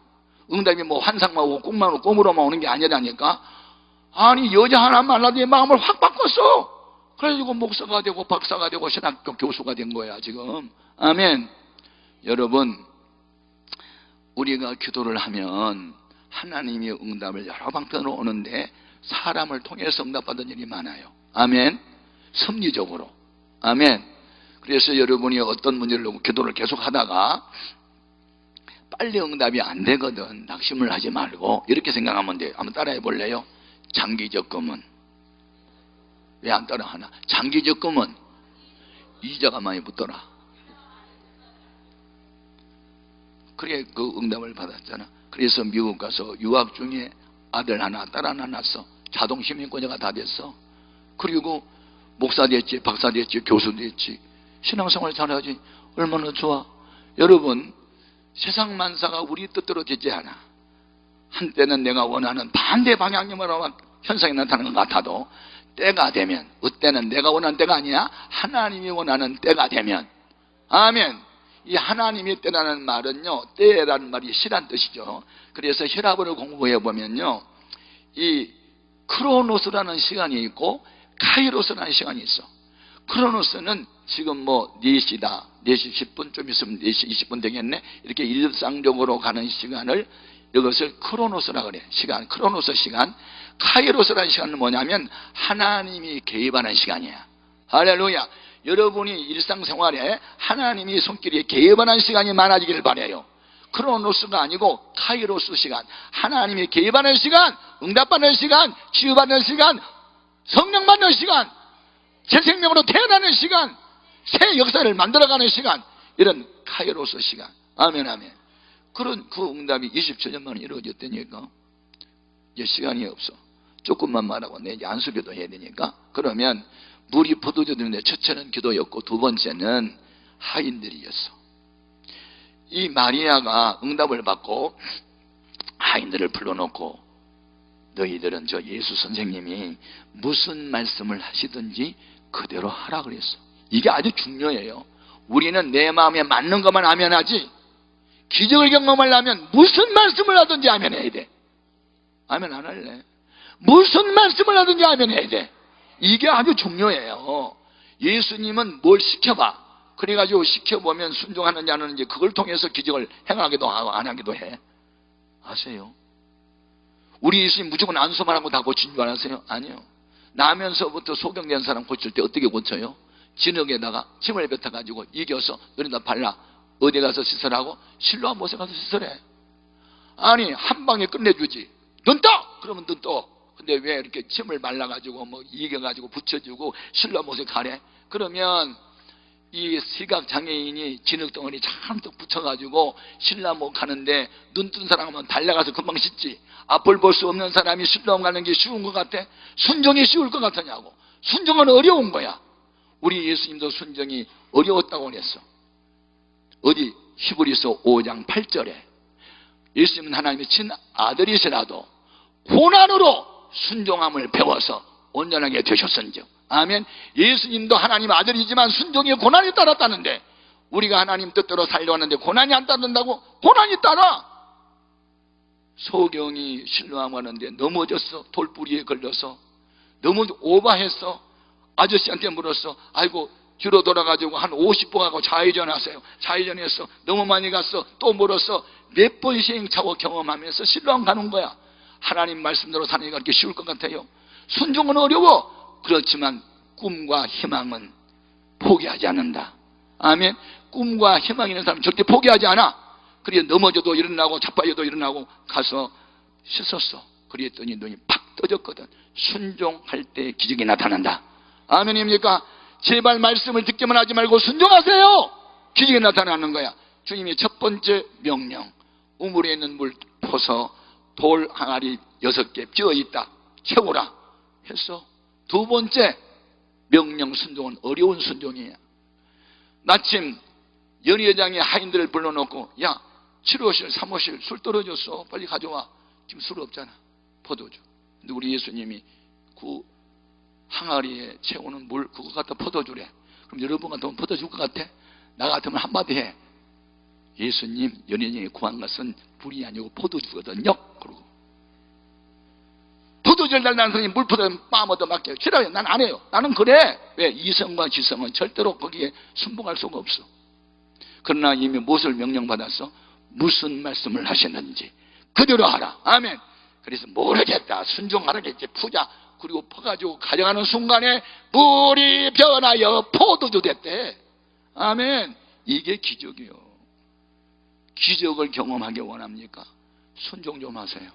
A: 응답이 뭐 환상만 오고 꿈만 오고 꿈으로만 오는 게 아니라니까. 아니 여자 하나 만나도 내 마음을 확 바꿨어. 그래가지고 목사가 되고 박사가 되고 신학교 교수가 된 거야 지금. 아멘. 여러분 우리가 기도를 하면 하나님의 응답을 여러 방편으로 오는데 사람을 통해서 응답받은 일이 많아요. 아멘. 섭리적으로. 아멘. 그래서 여러분이 어떤 문제를 놓고 기도를 계속 하다가 빨리 응답이 안 되거든. 낙심을 하지 말고 이렇게 생각하면 돼요. 한번 따라해 볼래요? 장기적 금은 왜 안 따라하나? 장기적 금은 이자가 많이 붙더라. 그래 그 응답을 받았잖아. 그래서 미국 가서 유학 중에 아들 하나 딸 하나 낳았어. 자동 시민권자가 다 됐어. 그리고 목사 됐지 박사 됐지 교수 됐지. 신앙생활 잘하지. 얼마나 좋아. 여러분 세상 만사가 우리 뜻대로 되지 않아. 한때는 내가 원하는 반대 방향으로 현상이 나타나는 것 같아도 때가 되면, 그때는 내가 원하는 때가 아니야. 하나님이 원하는 때가 되면. 아멘. 이 하나님의 때라는 말은요, 때라는 말이 시란 뜻이죠. 그래서 헬라어를 공부해 보면요, 이 크로노스라는 시간이 있고 카이로스라는 시간이 있어. 크로노스는 지금 뭐 4시다. 4시 10분 좀 있으면 4시 20분 되겠네. 이렇게 일상적으로 가는 시간을 이것을 크로노스라 그래. 시간, 크로노스 시간. 카이로스라는 시간은 뭐냐면 하나님이 개입하는 시간이야. 할렐루야. 여러분이 일상생활에 하나님이 손길이 개입하는 시간이 많아지기를 바라요. 크로노스가 아니고 카이로스 시간. 하나님이 개입하는 시간, 응답받는 시간, 치유받는 시간, 성령 받는 시간, 새 생명으로 태어나는 시간, 새 역사를 만들어가는 시간, 이런 카이로스 시간. 아멘 아멘. 그런 그 응답이 27년 만에 이루어졌다니까. 이제 시간이 없어. 조금만 말하고 내 이제 안수기도 해야 되니까. 그러면 물이 포도주인데 첫째는 기도였고 두 번째는 하인들이었어. 이 마리아가 응답을 받고 하인들을 불러놓고 너희들은 저 예수 선생님이 무슨 말씀을 하시든지 그대로 하라 그랬어. 이게 아주 중요해요. 우리는 내 마음에 맞는 것만 하면 하지 기적을 경험하려면 무슨 말씀을 하든지 아멘 해야 돼. 아멘 안 할래? 무슨 말씀을 하든지 아멘 해야 돼. 이게 아주 중요해요. 예수님은 뭘 시켜봐. 그래가지고 시켜보면 순종하느냐 안 하는지 그걸 통해서 기적을 행하기도 하고 안 하기도 해. 아세요? 우리 예수님 무조건 안수만 하고 다 고친 줄 아세요? 아니요. 나면서부터 소경된 사람 고칠 때 어떻게 고쳐요? 진흙에다가 침을 뱉어가지고 이겨서 너네다 발라. 어디 가서 씻으라고? 실로암 못에 가서 씻으래. 아니 한 방에 끝내주지. 눈 떠! 그러면 눈 떠. 근데 왜 이렇게 침을 발라가지고 뭐 이겨가지고 붙여주고 실로암 못에 가래? 그러면 이 시각장애인이 진흙덩어리 잔뜩 붙여가지고 신라못 가는데 눈 뜬 사람은 달려가서 금방 씻지. 앞을 볼 수 없는 사람이 신라못 가는 게 쉬운 것 같아? 순종이 쉬울 것 같으냐고. 순종은 어려운 거야. 우리 예수님도 순종이 어려웠다고 그랬어. 어디 히브리서 5장 8절에 예수님은 하나님의 친아들이시라도 고난으로 순종함을 배워서 온전하게 되셨은즉. 아멘. 예수님도 하나님 아들이지만 순종의 고난이 따랐다는데 우리가 하나님 뜻대로 살려왔는데 고난이 안 따른다고? 고난이 따라. 소경이 실로암 가는데 넘어졌어. 돌뿌리에 걸려서 너무 오바했어. 아저씨한테 물었어. 아이고 뒤로 돌아가지고 한 50번 하고 좌회전하세요. 좌회전했어. 너무 많이 갔어. 또 물었어. 몇 번 시행착오 경험하면서 실로암 가는 거야. 하나님 말씀대로 사는 게 그렇게 쉬울 것 같아요? 순종은 어려워. 그렇지만 꿈과 희망은 포기하지 않는다. 아멘. 꿈과 희망 있는 사람은 절대 포기하지 않아. 그래 넘어져도 일어나고 자빠져도 일어나고 가서 씻었어. 그랬더니 눈이 팍 떠졌거든. 순종할 때 기적이 나타난다. 아멘입니까? 제발 말씀을 듣기만 하지 말고 순종하세요. 기적이 나타나는 거야. 주님의 첫 번째 명령, 우물에 있는 물 퍼서 돌 항아리 6개 비어있다 채우라 했어. 두 번째 명령 순종은 어려운 순종이에요. 마침 연회장이 하인들을 불러놓고 야 7호실 3호실 술 떨어졌어 빨리 가져와. 지금 술 없잖아. 포도주. 근데 우리 예수님이 그 항아리에 채우는 물 그거 갖다 포도주래. 그럼 여러분 같으면 포도줄 것 같아? 나 같으면 한마디 해. 예수님 연회장이 구한 것은 물이 아니고 포도주거든요. 그러고 포도주를 달라는 사람이 물 퍼다 빰 얻어 맡겨요. 싫어요. 난 안 해요. 나는 그래. 왜? 이성과 지성은 절대로 거기에 순복할 수가 없어. 그러나 이미 무엇을 명령받았어? 무슨 말씀을 하셨는지 그대로 하라. 아멘. 그래서 모르겠다. 순종하라겠지. 푸자. 그리고 퍼가지고 가져가는 순간에 물이 변하여 포도주 됐대. 아멘. 이게 기적이요. 기적을 경험하기 원합니까? 순종 좀 하세요.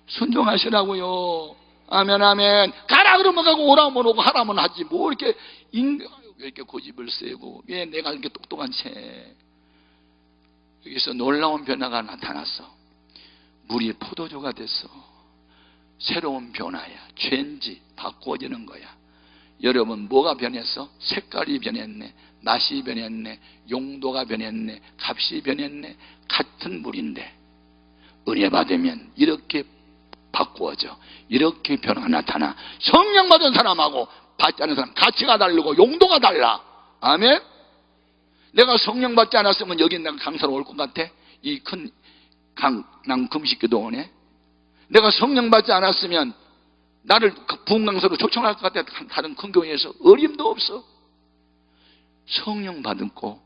A: 순종하시라고요. 아멘 아멘. 가라 그러면 가고 오라면 오고 하라면 하지. 뭐 이렇게 왜 이렇게 고집을 세고 왜 내가 이렇게 똑똑한 채. 여기서 놀라운 변화가 나타났어. 물이 포도주가 됐어. 새로운 변화야. 죄인지 바꿔지는 거야. 여러분 뭐가 변했어? 색깔이 변했네. 맛이 변했네. 용도가 변했네. 값이 변했네. 같은 물인데 은혜 받으면 이렇게 바꾸어져. 이렇게 변화가 나타나. 성령 받은 사람하고 받지 않은 사람 가치가 다르고 용도가 달라. 아멘. 내가 성령 받지 않았으면 여기 내가 강사로 올 것 같아? 이 큰 강남 금식교도원에 내가 성령 받지 않았으면 나를 부흥 강사로 초청할 것 같아? 다른 큰 교회에서 어림도 없어. 성령 받고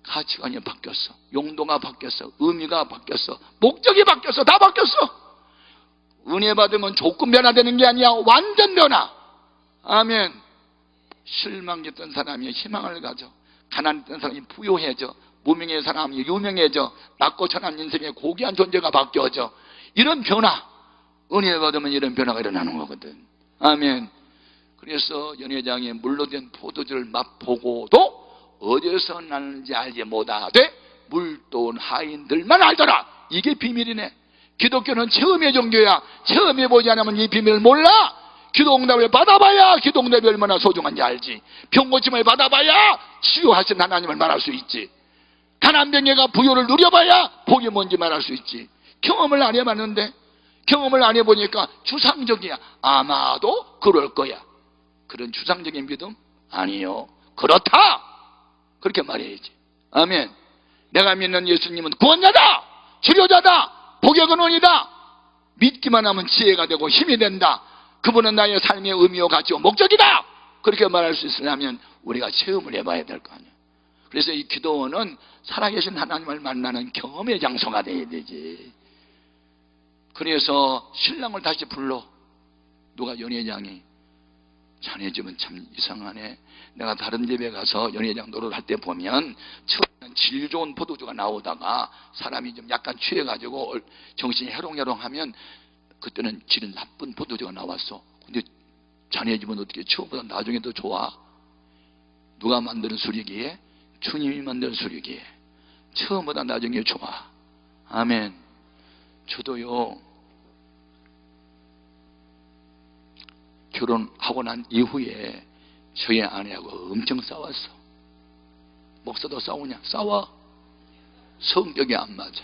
A: 가치관이 바뀌었어. 용도가 바뀌었어. 의미가 바뀌었어. 목적이 바뀌었어. 다 바뀌었어. 은혜 받으면 조금 변화되는 게 아니야. 완전 변화. 아멘. 실망했던 사람이 희망을 가져. 가난했던 사람이 부유해져. 무명의 사람이 유명해져. 낮고 천한 인생의 고귀한 존재가 바뀌어져. 이런 변화. 은혜 받으면 이런 변화가 일어나는 거거든. 아멘. 그래서 연회장에 물로 된 포도주를 맛보고도 어디서 나는지 알지 못하되 물돈 하인들만 알더라. 이게 비밀이네. 기독교는 체험의 종교야. 체험해보지 않으면 이 비밀을 몰라. 기도응답을 받아봐야 기도응답이 얼마나 소중한지 알지. 병고침을 받아봐야 치유하신 하나님을 말할 수 있지. 가난병애가 부요를 누려봐야 복이 뭔지 말할 수 있지. 경험을 안 해봤는데, 경험을 안 해보니까 추상적이야. 아마도 그럴 거야. 그런 추상적인 믿음? 아니요. 그렇다. 그렇게 말해야지. 아멘. 내가 믿는 예수님은 구원자다, 치료자다, 복의 근원이다. 믿기만 하면 지혜가 되고 힘이 된다. 그분은 나의 삶의 의미와 가치와 목적이다. 그렇게 말할 수 있으려면 우리가 체험을 해봐야 될 거 아니에요. 그래서 이 기도원은 살아계신 하나님을 만나는 경험의 장소가 돼야 되지. 그래서 신랑을 다시 불러. 누가? 연회장이. 자네 집은 참 이상하네. 내가 다른 집에 가서 연회장 노릇 할 때 보면 처음에는 질 좋은 포도주가 나오다가 사람이 좀 약간 취해가지고 정신이 해롱해롱하면 그때는 질은 나쁜 포도주가 나왔어. 근데 자네 집은 어떻게 처음보다 나중에 더 좋아? 누가 만드는 술이기에? 주님이 만든 술이기에 처음보다 나중에 좋아. 아멘. 저도요, 결혼하고 난 이후에 저희 아내하고 엄청 싸웠어. 목사도 싸우냐? 싸워. 성격이 안 맞아.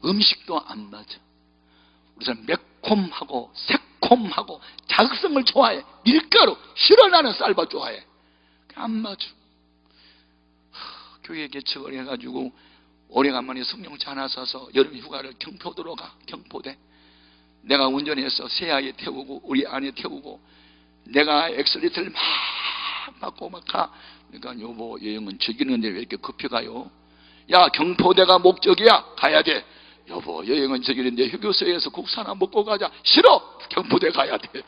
A: 음식도 안 맞아. 우리 사람 매콤하고 새콤하고 자극성을 좋아해. 밀가루 싫어. 나는 쌀밥 좋아해. 안 맞아. 교회 개척을 해가지고 오래간만에 성령차 하나 사서 여름 휴가를 경포도로 가. 경포대. 내가 운전해서 새아이 태우고 우리 아내 태우고 내가 엑셀리터를 막 받고 막 가. 그러니까 여보, 여행은 즐기는데 왜 이렇게 급히 가요? 야, 경포대가 목적이야. 가야 돼. 여보, 여행은 즐기는데 휴게소에서 국수 하나 먹고 가자. 싫어. 경포대 가야 돼.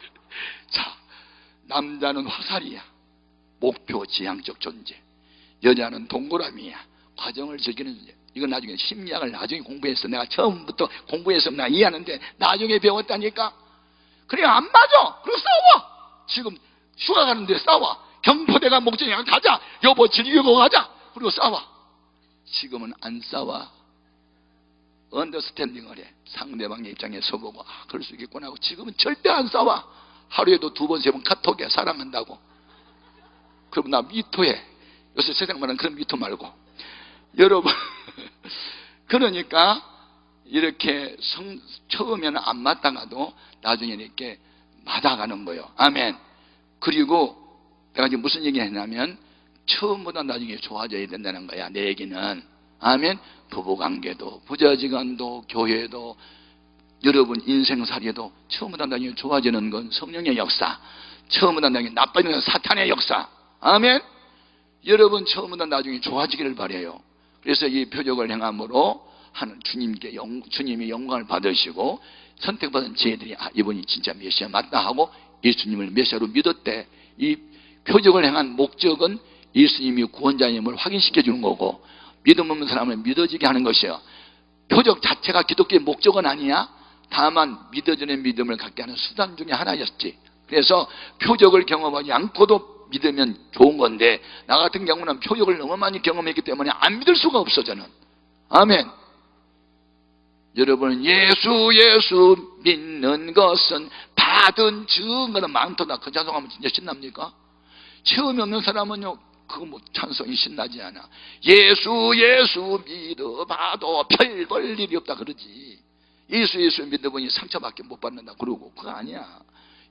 A: 자, 남자는 화살이야. 목표 지향적 존재. 여자는 동그라미야. 과정을 즐기는 존재. 이건 나중에 심리학을 나중에 공부해서 내가 처음부터 공부해서 나 이해하는데 나중에 배웠다니까. 그래 안 맞아. 그리고 싸워. 지금 휴가 가는데 싸워. 경포대가 목적이야. 가자. 여보 즐기고 가자. 그리고 싸워. 지금은 안 싸워. 언더스탠딩을 해. 상대방의 입장에 서보고 그럴 수 있겠구나 하고. 지금은 절대 안 싸워. 하루에도 2번 3번 카톡에 사랑한다고. 그럼 나 미토해. 요새 세상 말하는 그런 미토 말고. 여러분 그러니까 이렇게 처음에는 안 맞다가도 나중에 이렇게 맞아가는 거예요. 아멘. 그리고 내가 지금 무슨 얘기 했냐면 처음보다 나중에 좋아져야 된다는 거야. 내 얘기는. 아멘. 부부관계도 부자지간도 교회도 여러분 인생살이도 처음보다 나중에 좋아지는 건 성령의 역사, 처음보다 나중에 나빠지는 건 사탄의 역사. 아멘. 여러분 처음보다 나중에 좋아지기를 바라요. 그래서 이 표적을 행함으로 하는 주님이 영광을 받으시고 선택받은 저희들이 이분이 진짜 메시아 맞다 하고 예수님을 메시아로 믿었대. 이 표적을 행한 목적은 예수님이 구원자임을 확인시켜 주는 거고 믿음 없는 사람을 믿어지게 하는 것이에요. 표적 자체가 기독교의 목적은 아니야. 다만 믿어지는 믿음을 갖게 하는 수단 중에 하나였지. 그래서 표적을 경험하지 않고도 믿으면 좋은 건데 나 같은 경우는 표적을 너무 많이 경험했기 때문에 안 믿을 수가 없어 저는. 아멘. 여러분 예수 믿는 것은 받은 증거는 많도다. 그 찬송하면 진짜 신납니까? 체험이 없는 사람은요 그거 뭐 찬송이 신나지 않아. 예수 믿어봐도 별 볼 일이 없다 그러지. 예수 믿어보니 상처밖에 못 받는다 그러고 그거 아니야.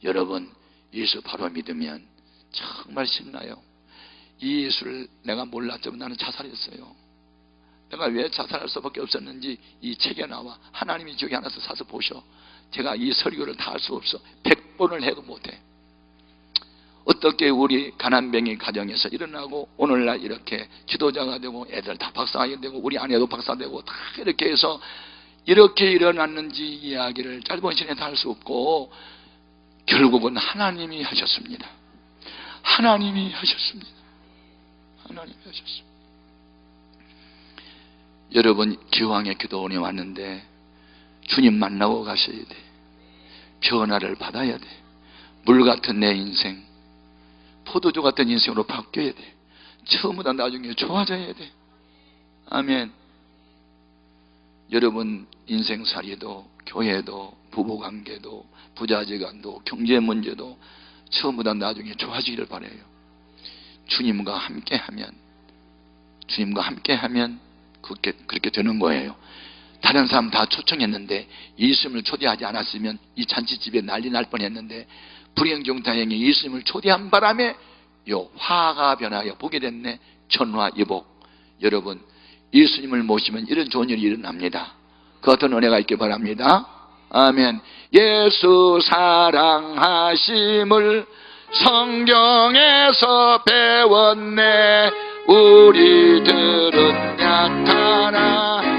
A: 여러분 예수 바로 믿으면 정말 신나요. 이 예수를 내가 몰랐지만 나는 자살했어요. 내가 왜 자살할 수밖에 없었는지 이 책에 나와. 하나님이 저기 하나서 사서 보셔. 제가 이 설교를 다 할 수 없어. 100번을 해도 못해. 어떻게 우리 가난뱅이 가정에서 일어나고 오늘날 이렇게 지도자가 되고 애들 다 박사하게 되고 우리 아내도 박사되고 다 이렇게 해서 이렇게 일어났는지 이야기를 짧은 시간에 다 할 수 없고 결국은 하나님이 하셨습니다. 하나님이 하셨습니다. 하나님이 하셨습니다. 여러분 기왕에 기도원에 왔는데 주님 만나고 가셔야 돼. 변화를 받아야 돼. 물 같은 내 인생 포도주 같은 인생으로 바뀌어야 돼. 처음보다 나중에 좋아져야 돼. 아멘. 여러분 인생살이도 교회도 부부관계도 부자지간도 경제 문제도 처음보다 나중에 좋아지기를 바라요. 주님과 함께하면 그렇게 되는 거예요. 다른 사람 다 초청했는데 예수님을 초대하지 않았으면 이 잔치집에 난리 날 뻔했는데 불행 중 다행히 예수님을 초대한 바람에 요 화가 변하여 보게 됐네. 전화위복. 여러분, 예수님을 모시면 이런 좋은 일이 일어납니다. 그 어떤 은혜가 있길 바랍니다. 아멘. 예수 사랑하심을 성경에서 배웠네. 우리들은 약하나